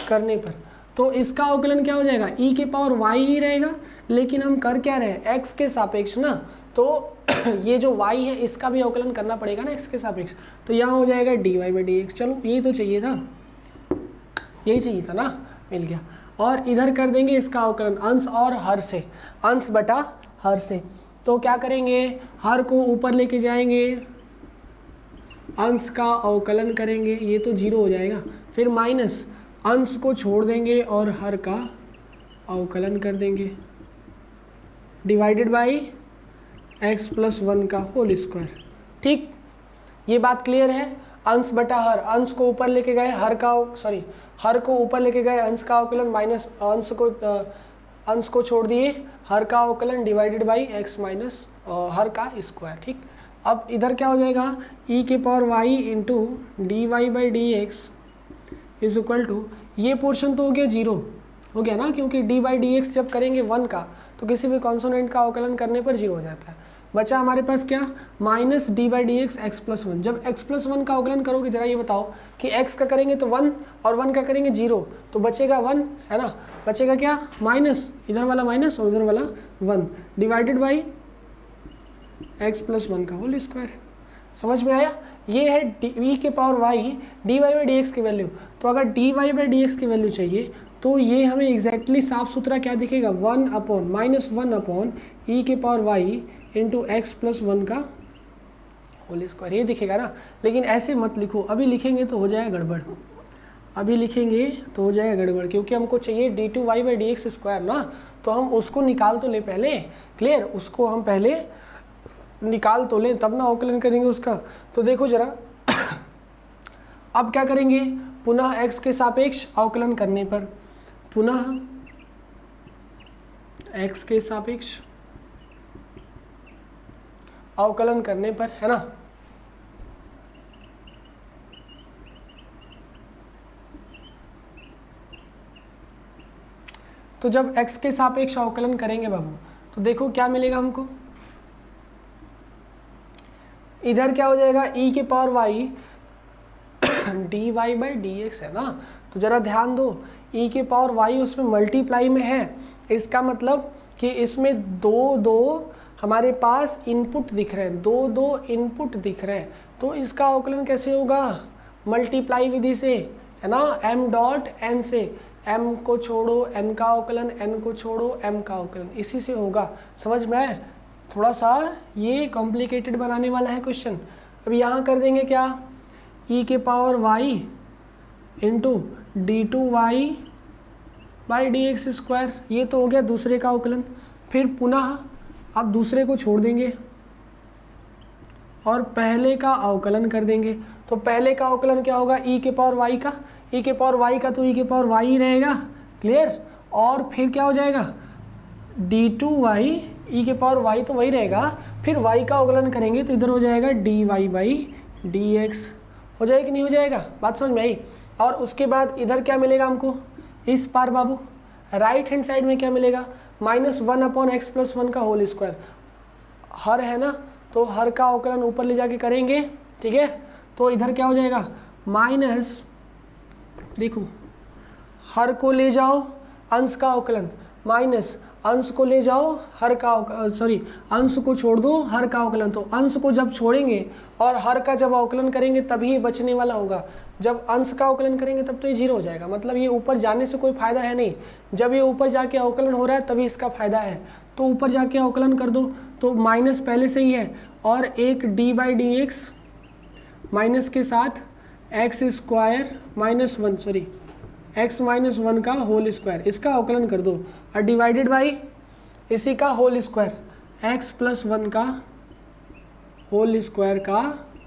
A: करने पर तो इसका अवकलन क्या हो जाएगा, e के पावर y ही रहेगा, लेकिन हम कर क्या रहे हैं, x के सापेक्ष ना। तो ये जो y है इसका भी अवकलन करना पड़ेगा ना x के सापेक्ष, तो यहाँ हो जाएगा dy बाई डी एक्स। चलो यही तो चाहिए था, यही चाहिए था ना, मिल गया। और इधर कर देंगे इसका अवकलन अंश और हर से, अंश बटा हर से। तो क्या करेंगे, हर को ऊपर लेके जाएंगे, अंश का अवकलन करेंगे, ये तो 0 हो जाएगा, फिर माइनस अंश को छोड़ देंगे और हर का अवकलन कर देंगे, डिवाइडेड बाई एक्स प्लस 1 का होल स्क्वायर। ठीक, ये बात क्लियर है। अंश बटा हर, अंश को ऊपर लेके गए, हर को ऊपर लेके गए, अंश का अवकलन माइनस अंश को छोड़ दिए, हर का अवकलन डिवाइडेड बाई एक्स माइनस हर का स्क्वायर। ठीक, अब इधर क्या हो जाएगा, e के power y into D Y by D X is equal to, ये पोर्शन तो हो गया 0 हो गया ना, क्योंकि d बाई डी एक्स जब करेंगे 1 का तो किसी भी कॉन्सोनेंट का अवकलन करने पर 0 हो जाता है। बचा हमारे पास क्या, minus D by D x x plus 1। जब x प्लस 1 का अवकलन करोगे, जरा ये बताओ कि x का करेंगे तो 1 और 1 का करेंगे 0, तो बचेगा 1 है ना, बचेगा क्या, माइनस, इधर वाला माइनस और इधर वाला 1 डिवाइडेड बाई एक्स प्लस 1 का होल स्क्वायर। समझ में आया, ये है e के power y dy by D x की वैल्यू। तो अगर dy बाई डी एक्स की वैल्यू चाहिए तो ये हमें एग्जैक्टली साफ सुथरा क्या दिखेगा, 1 अपॉन माइनस 1 अपॉन e के power y into X plus 1 का होल स्क्वायर, ये दिखेगा ना। लेकिन ऐसे मत लिखो, अभी लिखेंगे तो हो जाएगा गड़बड़, अभी लिखेंगे तो हो जाएगा गड़बड़, क्योंकि हमको चाहिए d2y by D X square ना, तो हम उसको निकाल तो ले पहले, क्लियर, उसको हम पहले निकाल तो लें तब ना अवकलन करेंगे उसका। तो देखो जरा अब क्या करेंगे, पुनः x के सापेक्ष अवकलन करने पर, पुनः x के सापेक्ष अवकलन करने पर, है ना, तो जब x के सापेक्ष अवकलन करेंगे बाबू तो देखो क्या मिलेगा हमको, इधर क्या हो जाएगा e के power y dy by D x है ना। तो ज़रा ध्यान दो, e के पावर y उसमें मल्टीप्लाई में है, इसका मतलब कि इसमें दो दो हमारे पास इनपुट दिख रहे हैं, दो दो इनपुट दिख रहे हैं, तो इसका अवकलन कैसे होगा, मल्टीप्लाई विधि से, है ना, m डॉट n से, m को छोड़ो n का अवकलन, n को छोड़ो m का अवकलन, इसी से होगा। समझ में आए? थोड़ा सा ये कॉम्प्लिकेटेड बनाने वाला है क्वेश्चन। अब यहाँ कर देंगे क्या, e के power y into D two Y by D X square, ये तो हो गया दूसरे का अवकलन। फिर पुनः अब दूसरे को छोड़ देंगे और पहले का अवकलन कर देंगे। तो पहले का अवकलन क्या होगा, e के पावर y का, e के पावर y का तो e के पावर y ही रहेगा, क्लियर। और फिर क्या हो जाएगा, डी टू वाई, ई के पावर y तो वही रहेगा, फिर y का अवकलन करेंगे तो इधर हो जाएगा D Y by D X. हो जाएगा कि नहीं हो जाएगा, बात समझ में आई। और उसके बाद इधर क्या मिलेगा हमको, इस पार बाबू राइट हैंड साइड में क्या मिलेगा, -1/x+1 का होल स्क्वायर, हर है ना, तो हर का अवकलन ऊपर ले जाके करेंगे, ठीक है। तो इधर क्या हो जाएगा, माइनस, देखो हर को ले जाओ अंश का अवकलन, माइनस अंश को ले जाओ हर का, सॉरी अंश को छोड़ दो हर का अवकलन। तो अंश को जब छोड़ेंगे और हर का जब अवकलन करेंगे तभी ये बचने वाला होगा। जब अंश का अवकलन करेंगे तब तो ये 0 हो जाएगा, मतलब ये ऊपर जाने से कोई फ़ायदा है नहीं। जब ये ऊपर जाके अवकलन हो रहा है तभी इसका फ़ायदा है। तो ऊपर जाके अवकलन कर दो, तो माइनस पहले से ही है, और एक D by D x minus के साथ एक्स स्क्वायर -1, सॉरी x-1 का होल स्क्वायर, इसका अवकलन कर दो, और डिवाइडेड बाई इसी का होल स्क्वायर, x+1 का होल स्क्वायर का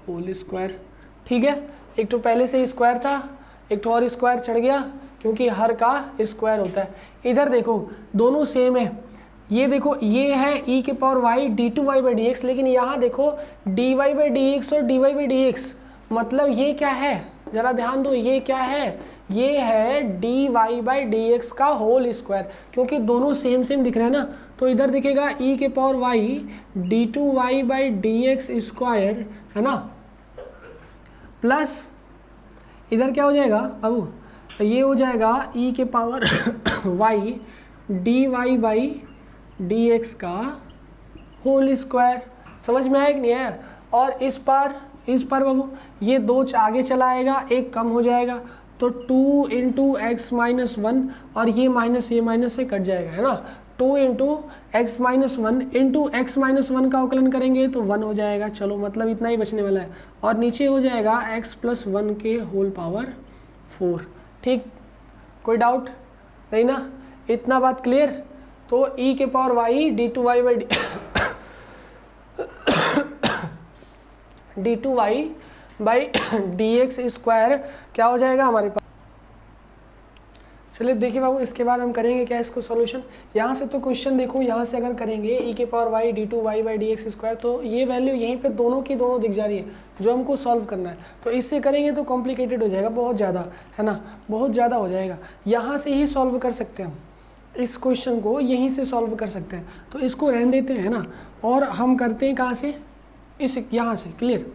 A: होल स्क्वायर, ठीक है। एक तो पहले से ही स्क्वायर था, एक तो और स्क्वायर चढ़ गया क्योंकि हर का स्क्वायर होता है। इधर देखो दोनों सेम है, ये देखो ये है e के power y d2y by D x, लेकिन यहाँ देखो dy बाई डी एक्स और dy बाई डी एक्स, मतलब ये क्या है, ज़रा ध्यान दो, ये क्या है, ये है dy बाई डी एक्स का होल स्क्वायर, क्योंकि दोनों सेम सेम दिख रहे हैं ना। तो इधर दिखेगा e के power y d2y by D X square, है ना, प्लस इधर क्या हो जाएगा बाबू, ये हो जाएगा e के power y dy by D X का होल स्क्वायर। समझ में आया कि नहीं आया। और इस पर बाबू ये 2 आगे चला आएगा, एक कम हो जाएगा, तो 2 इंटू एक्स माइनस 1, और ये माइनस से कट जाएगा, है ना। 2 into x minus 1 into x minus 1 का अवकलन करेंगे तो 1 हो जाएगा। चलो मतलब इतना ही बचने वाला है, और नीचे हो जाएगा x+1 के होल पावर 4। ठीक, कोई डाउट नहीं ना, इतना बात क्लियर। तो e के power y d2y by d2y by D X square क्या हो जाएगा हमारे पास। चलिए देखिए बाबू, इसके बाद हम करेंगे क्या इसको सॉल्यूशन। यहाँ से तो क्वेश्चन देखो, यहाँ से अगर करेंगे e के power y d2y by D X square, तो ये वैल्यू यहीं पे दोनों की दोनों दिख जा रही है जो हमको सॉल्व करना है। तो इससे करेंगे तो कॉम्प्लिकेटेड हो जाएगा बहुत ज़्यादा, है ना, बहुत ज़्यादा हो जाएगा। यहाँ से ही सॉल्व कर सकते हैं हम, इस क्वेश्चन को यहीं से सॉल्व कर सकते हैं, तो इसको रहने देते हैं ना, और हम करते हैं कहाँ से, इस यहाँ से। क्लियर।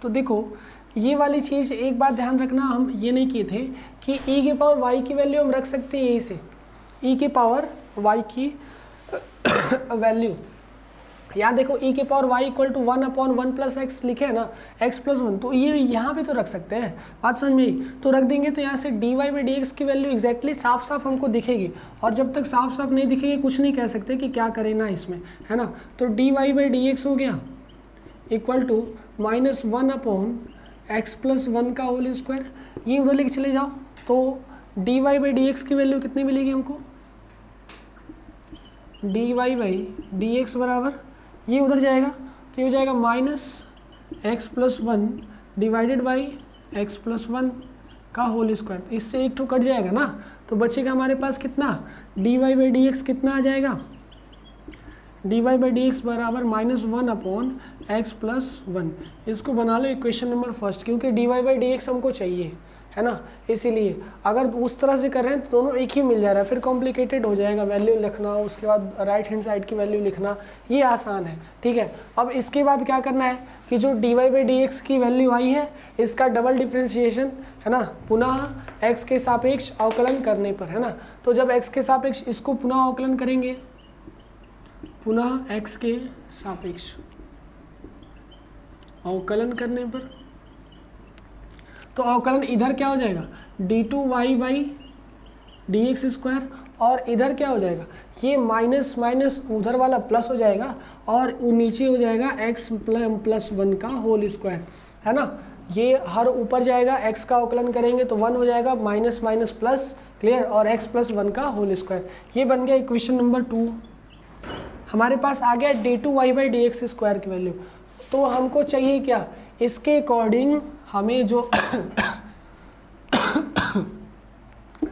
A: तो देखो ये वाली चीज़ एक बात ध्यान रखना, हम ये नहीं किए थे कि e के पावर y की वैल्यू हम रख सकते हैं यहीं से, e के पावर y की वैल्यू। यहाँ देखो e के power y equal to 1/1 plus X लिखे है ना, x+1, तो ये यहाँ पे तो रख सकते हैं, बात समझ में आई। तो रख देंगे तो यहाँ से dy बाई डी एक्स की वैल्यू एग्जैक्टली साफ साफ हमको दिखेगी, और जब तक साफ साफ नहीं दिखेगी कुछ नहीं कह सकते कि क्या करें ना इसमें, है ना। तो dy बाई डी एक्स हो गया इक्वल टू -1/x+1 का होल स्क्वायर, ये उधर लेके चले जाओ, तो dy बाई डी एक्स की वैल्यू कितनी मिलेगी हमको, dy बाई डी एक्स बराबर, ये उधर जाएगा तो ये हो जाएगा -x+1 डिवाइडेड बाई x+1 का होल स्क्वायर। इससे एक तो कट जाएगा ना, तो बचेगा हमारे पास कितना, dy बाई डी एक्स कितना आ जाएगा, dy बाई डी एक्स बराबर -1/x+1। इसको बना लो इक्वेशन नंबर फर्स्ट, क्योंकि dy बाई डी एक्स हमको चाहिए, है ना। इसीलिए अगर उस तरह से कर रहे हैं तो दोनों एक ही मिल जा रहा है, फिर कॉम्प्लिकेटेड हो जाएगा, वैल्यू लिखना, उसके बाद राइट हैंड साइड की वैल्यू लिखना, ये आसान है, ठीक है। अब इसके बाद क्या करना है कि जो dy/dx की वैल्यू आई है इसका डबल डिफ्रेंशिएशन, है ना, पुनः x के सापेक्ष अवकलन करने पर, है ना। तो जब x के सापेक्ष इसको पुनः अवकलन करेंगे, पुनः x के सापेक्ष अवकलन करने पर, तो अवकलन इधर क्या हो जाएगा d2y/dx², और इधर क्या हो जाएगा, ये माइनस माइनस उधर वाला प्लस हो जाएगा, और नीचे हो जाएगा x + 1 का होल स्क्वायर, है ना। ये हर ऊपर जाएगा, x का अवकलन करेंगे तो 1 हो जाएगा, माइनस माइनस प्लस, क्लियर, और x + 1 का होल स्क्वायर। ये बन गया इक्वेशन नंबर 2। हमारे पास आ गया d2y/dx² की वैल्यू। तो हमको चाहिए क्या, इसके अकॉर्डिंग हमें जो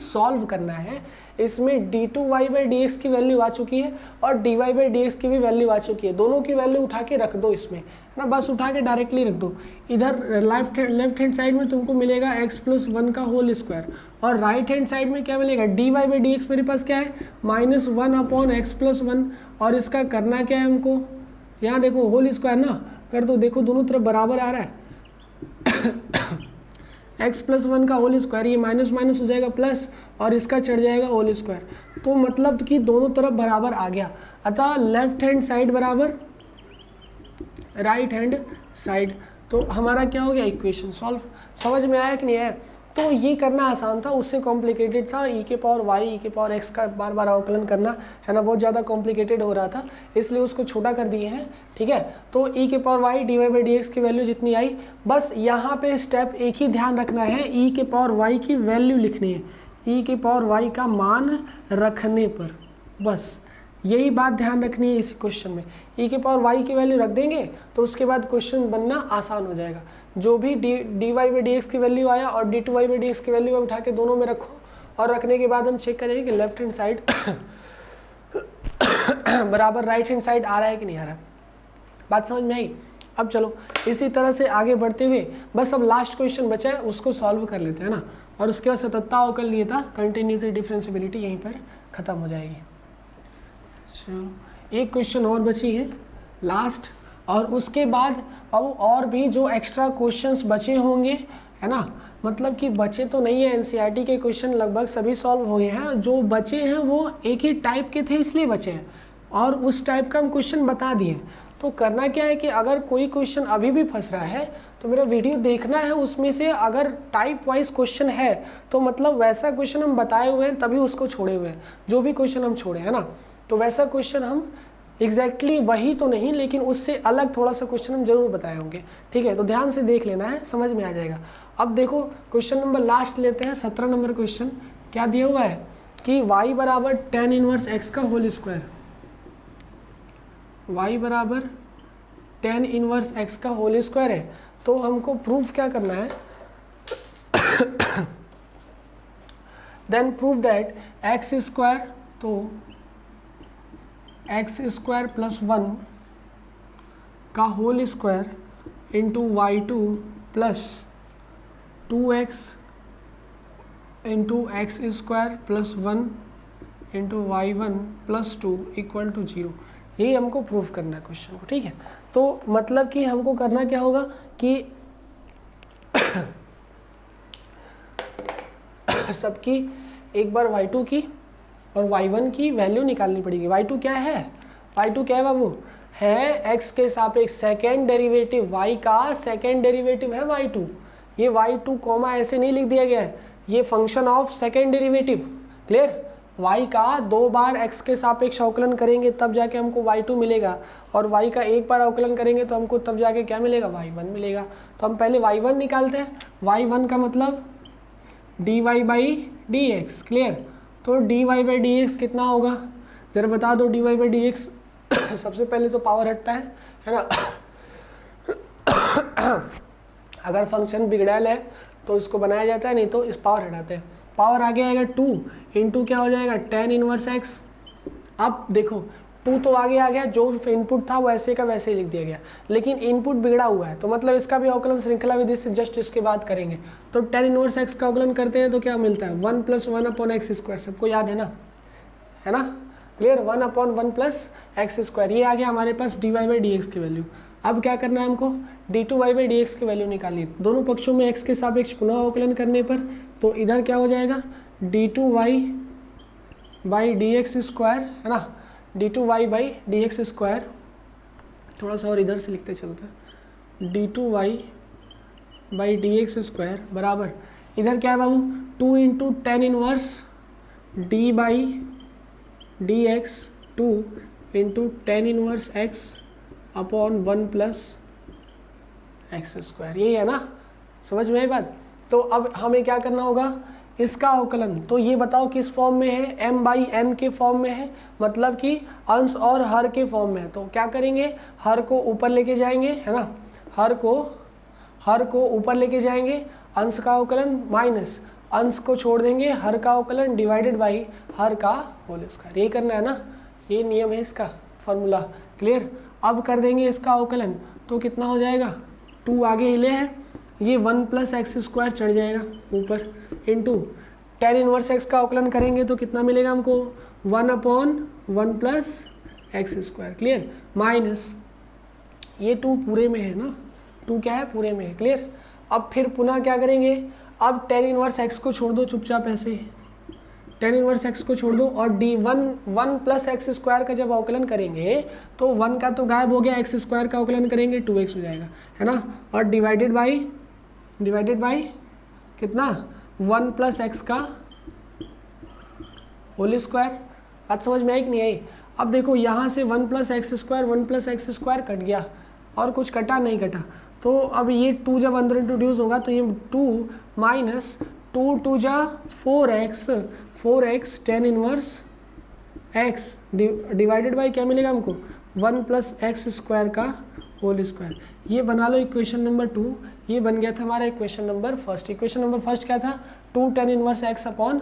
A: सॉल्व करना है, इसमें d2y/dx की वैल्यू आ चुकी है और dy/dx की भी वैल्यू आ चुकी है, दोनों की वैल्यू उठा के रख दो इसमें, है ना, बस उठा के डायरेक्टली रख दो। इधर लेफ्ट हैंड साइड में तुमको मिलेगा x + 1 का होल स्क्वायर, और राइट हैंड साइड में क्या मिलेगा, dy/dx मेरे पास क्या है -1/x + 1, और इसका करना क्या है हमको, यहाँ देखो होल स्क्वायर ना कर दो, देखो दोनों तरफ बराबर आ रहा है x + 1 का होल स्क्वायर, ये माइनस माइनस हो जाएगा प्लस, और इसका चढ़ जाएगा होल स्क्वायर, तो मतलब कि दोनों तरफ बराबर आ गया। अतः लेफ्ट हैंड साइड बराबर राइट हैंड साइड, तो हमारा क्या हो गया, इक्वेशन सॉल्व। समझ में आया कि नहीं आया। तो ये करना आसान था, उससे कॉम्प्लिकेटेड था, e⁻y e⁻x का बार बार अवकलन करना, है ना, बहुत ज़्यादा कॉम्प्लिकेटेड हो रहा था, इसलिए उसको छोटा कर दिए हैं, ठीक है। तो e⁻y dy/dx की वैल्यू जितनी आई, बस यहाँ पे स्टेप एक ही ध्यान रखना है, e⁻y की वैल्यू लिखनी है, e⁻y का मान रखने पर, बस यही बात ध्यान रखनी है इसी क्वेश्चन में। e⁻y की वैल्यू रख देंगे तो उसके बाद क्वेश्चन बनना आसान हो जाएगा। जो भी dy/dx की वैल्यू आया और d2y/dx की वैल्यू उठा के दोनों में रखो, और रखने के बाद हम चेक करेंगे कि लेफ्ट हैंड साइड बराबर राइट हैंड साइड आ रहा है कि नहीं आ रहा। बात समझ में आई। अब चलो इसी तरह से आगे बढ़ते हुए, बस अब लास्ट क्वेश्चन बचा है, उसको सॉल्व कर लेते हैं ना, और उसके बाद सततता अवकल लिए था, कंटिन्यूटी डिफरेंशियबिलिटी यहीं पर ख़त्म हो जाएगी। चलो एक क्वेश्चन और बची है लास्ट, और उसके बाद अब और भी जो एक्स्ट्रा क्वेश्चंस बचे होंगे, है ना, मतलब कि बचे तो नहीं है, एनसीईआरटी के क्वेश्चन लगभग सभी सॉल्व हो गए हैं, जो बचे हैं वो एक ही टाइप के थे इसलिए बचे हैं, और उस टाइप का हम क्वेश्चन बता दिए। तो करना क्या है कि अगर कोई क्वेश्चन अभी भी फंस रहा है तो मेरा वीडियो देखना है, उसमें से अगर टाइप वाइज क्वेश्चन है तो मतलब वैसा क्वेश्चन हम बताए हुए हैं तभी उसको छोड़े हुए हैं, जो भी क्वेश्चन हम छोड़े, है ना, तो वैसा क्वेश्चन हम एग्जैक्टली वही तो नहीं, लेकिन उससे अलग थोड़ा सा क्वेश्चन हम जरूर बताए होंगे, ठीक है। तो ध्यान से देख लेना है, समझ में आ जाएगा। अब देखो क्वेश्चन नंबर लास्ट लेते हैं, 17 नंबर क्वेश्चन। क्या दिया हुआ है कि y बराबर tan इनवर्स x का होल स्क्वायर, y बराबर tan इनवर्स x का होल स्क्वायर है। तो हमको प्रूफ क्या करना है, then prove that x square, तो x स्क्वायर + 1 का whole square into y2 + 2x into x square + 1 into y1 + 2 = 0। यही हमको प्रूफ करना है क्वेश्चन को, ठीक है। तो मतलब कि हमको करना क्या होगा कि सबकी एक बार y2 की और y1 की वैल्यू निकालनी पड़ेगी। y2 क्या है, y2 क्या है बाबू, है x के सापेक्ष सेकेंड डेरिवेटिव, y का सेकेंड डेरिवेटिव है y2। ये y2 कॉमा ऐसे नहीं लिख दिया गया है, ये function of second derivative, clear. y का 2 बार x के सापेक्ष अवकलन करेंगे तब जाके हमको y2 मिलेगा, और y का एक बार अवकलन करेंगे तो हमको तब जाके क्या मिलेगा, y1 मिलेगा। तो हम पहले y1 निकालते हैं, y1 का मतलब dy/dx, क्लियर। तो dy/dx कितना होगा, जरा बता दो dy/dx। सबसे पहले तो पावर हटता है ना अगर फंक्शन बिगड़ैल है तो इसको बनाया जाता है, नहीं तो इस पावर हटाते हैं। पावर आगे आएगा 2 इंटू क्या हो जाएगा tan इनवर्स x। अब देखो 2 तो आगे आ गया, जो इनपुट था वो ऐसे का वैसे ही लिख दिया गया, लेकिन इनपुट बिगड़ा हुआ है, तो मतलब इसका भी अवकलन श्रृंखला विधि से जस्ट इसके बाद करेंगे। तो tan इनवर्स x का अवकलन करते हैं तो क्या मिलता है 1 + 1/x², सबको याद है ना, है ना, क्लियर, 1/1 + x², ये आ गया हमारे पास dy/dx की वैल्यू। अब क्या करना है हमको, d2y/dx की वैल्यू निकालनी है, दोनों पक्षों में x के सापेक्ष पुनः अवकलन करने पर, तो इधर क्या हो जाएगा d2y/dx², है ना, d2y/dx², थोड़ा सा और इधर से लिखते चलते हैं, d2y/dx² बराबर, इधर क्या है बाबू 2 × tan inverse d/dx, 2 × tan inverse x/1 + x², यही है ना, समझ में आई बात। तो अब हमें क्या करना होगा, इसका अवकलन, तो ये बताओ किस फॉर्म में है, m/n के फॉर्म में है, मतलब कि अंश और हर के फॉर्म में है। तो क्या करेंगे, हर को ऊपर लेके जाएंगे, है ना, हर को ऊपर लेके जाएंगे, अंश का अवकलन माइनस अंश को छोड़ देंगे, हर का अवकलन डिवाइडेड बाई हर का होल स्क्वायर, यही करना है ना, ये नियम है इसका, फॉर्मूला, क्लियर। अब कर देंगे इसका अवकलन, तो कितना हो जाएगा, 2 आगे हिले है, ये 1 + x² चढ़ जाएगा ऊपर, इंटू tan इनवर्स x का अवकलन करेंगे तो कितना मिलेगा हमको 1/1 + x², क्लियर, माइनस ये 2 पूरे में है ना, 2 क्या है, पूरे में है, क्लियर। अब फिर पुनः क्या करेंगे, अब tan इनवर्स x को छोड़ दो चुपचाप ऐसे, tan इनवर्स x को छोड़ दो, और d1 + x² का जब अवकलन करेंगे तो 1 का तो गायब हो गया, x² का अवकलन करेंगे 2x हो जाएगा, है ना, और डिवाइडेड बाई कितना 1 + x का होल स्क्वायर, बात समझ में आई कि नहीं आई। अब देखो यहाँ से 1 + x² कट गया, और कुछ कटा नहीं कटा, तो अब ये 2 जब अंदर इंट्रोड्यूस होगा तो ये 2 minus 2 × 2 = 4x tan inverse x divided by क्या मिलेगा हमको 1 + x² का होल स्क्वायर, ये बना लो इक्वेशन नंबर 2, ये बन गया था हमारा equation number first. Equation number first क्या था, 2 tan इनवर्स x/1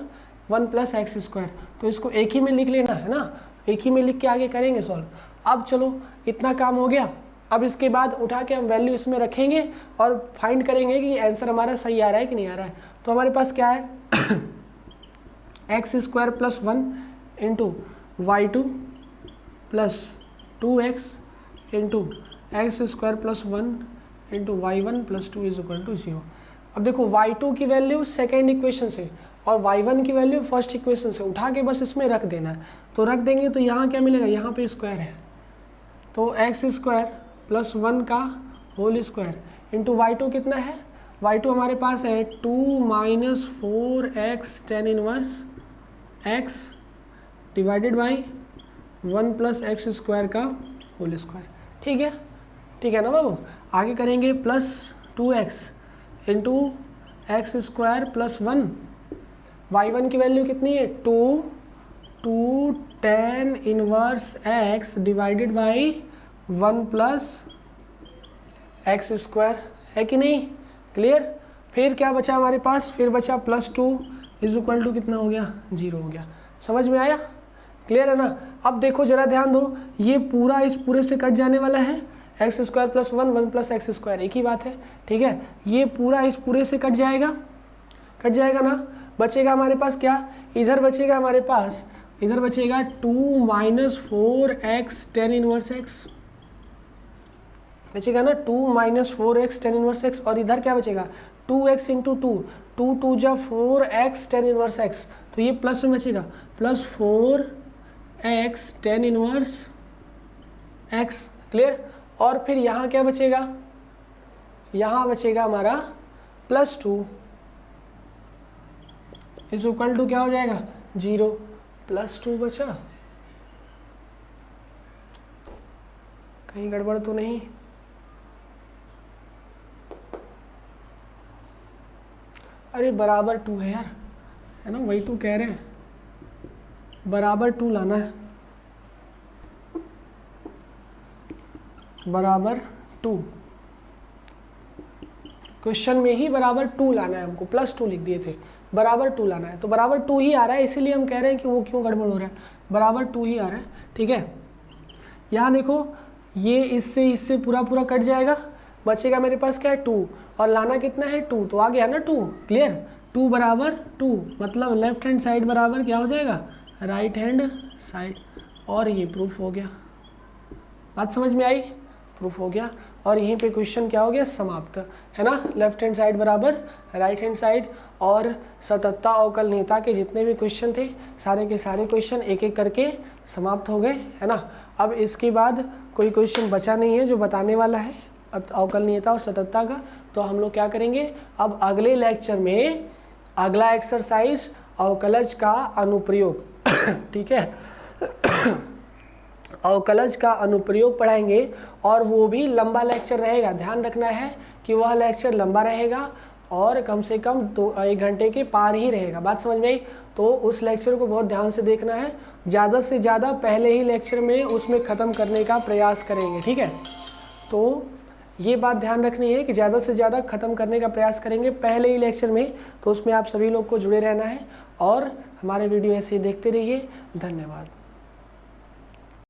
A: + x², तो इसको एक ही में लिख लेना है ना, एक ही में लिख के आगे करेंगे सॉल्व। अब चलो इतना काम हो गया, अब इसके बाद उठा के हम वैल्यू इसमें रखेंगे और फाइंड करेंगे कि आंसर हमारा सही आ रहा है कि नहीं आ रहा है। तो हमारे पास क्या है x² + 1 × y2 + 2x × x² + 1 × y1 + 2 = 0। अब देखो y2 की वैल्यू सेकेंड इक्वेशन से और y1 की वैल्यू फर्स्ट इक्वेशन से उठा के बस इसमें रख देना है, तो रख देंगे तो यहाँ क्या मिलेगा, यहाँ पे स्क्वायर है, तो x² + 1 का होल स्क्वायर इंटू y2 कितना है, y2 हमारे पास है 2 - 4x tan inverse x divided by 1 + x² का होल स्क्वायर, ठीक है ना बाबू। आगे करेंगे +2x इंटू x² + 1, y1 की वैल्यू कितनी है 2 tan inverse x divided by 1 + x² है कि नहीं, क्लियर। फिर क्या बचा हमारे पास, फिर बचा +2 = कितना हो गया 0 हो गया, समझ में आया, क्लियर है ना। अब देखो जरा ध्यान दो, ये पूरा इस पूरे से कट जाने वाला है, x² + 1 + x², एक ही बात है, ठीक है। ये पूरा इस पूरे से कट जाएगा ना, बचेगा हमारे पास क्या, इधर बचेगा हमारे पास, इधर बचेगा 2 - 4x tan इनवर्स x बचेगा ना, 2 - 4x tan इनवर्स x, और इधर क्या बचेगा 2x × 2, 2 × 2 = 4x tan inverse x, तो ये प्लस में बचेगा +4x tan inverse x, clear. और फिर यहाँ क्या बचेगा, यहाँ बचेगा हमारा +2 = क्या हो जाएगा 0, +2 बचा, कहीं गड़बड़ तो नहीं, अरे बराबर 2 है यार, है ना, वही तो कह रहे हैं, बराबर 2 लाना है, बराबर 2, क्वेश्चन में ही बराबर 2 लाना है हमको, +2 लिख दिए थे, बराबर 2 लाना है, तो बराबर 2 ही आ रहा है, इसीलिए हम कह रहे हैं कि वो क्यों गड़बड़ हो रहा है, बराबर 2 ही आ रहा है, ठीक है। यहाँ देखो ये इससे पूरा पूरा कट जाएगा, बचेगा मेरे पास क्या है 2, और लाना कितना है 2, तो आ गया ना 2, क्लियर। 2 बराबर 2 मतलब लेफ्ट हैंड साइड बराबर क्या हो जाएगा, राइट हैंड साइड, और ये प्रूफ हो गया। बात समझ में आई, प्रूफ हो गया। और यहीं पे क्वेश्चन क्या हो गया, समाप्त, है ना। लेफ्ट हैंड साइड बराबर राइट हैंड साइड, और सतत्ता अवकलनीयता के जितने भी क्वेश्चन थे सारे के सारे क्वेश्चन एक एक करके समाप्त हो गए, है ना। अब इसके बाद कोई क्वेश्चन बचा नहीं है जो बताने वाला है अवकलनीयता और सतत्ता का, तो हम लोग क्या करेंगे अब अगले लेक्चर में अगला एक्सरसाइज अवकलज का अनुप्रयोग ठीक है अवकलज का अनुप्रयोग पढ़ाएंगे, और वो भी लंबा लेक्चर रहेगा। ध्यान रखना है कि वह लेक्चर लंबा रहेगा और कम से कम 1 घंटे के पार ही रहेगा। बात समझ में आई, तो उस लेक्चर को बहुत ध्यान से देखना है। ज़्यादा से ज़्यादा पहले ही लेक्चर में उसमें ख़त्म करने का प्रयास करेंगे, ठीक है। तो ये बात ध्यान रखनी है कि ज़्यादा से ज़्यादा ख़त्म करने का प्रयास करेंगे पहले ही लेक्चर में, तो उसमें आप सभी लोग को जुड़े रहना है और हमारे वीडियो ऐसे ही देखते रहिए। धन्यवाद।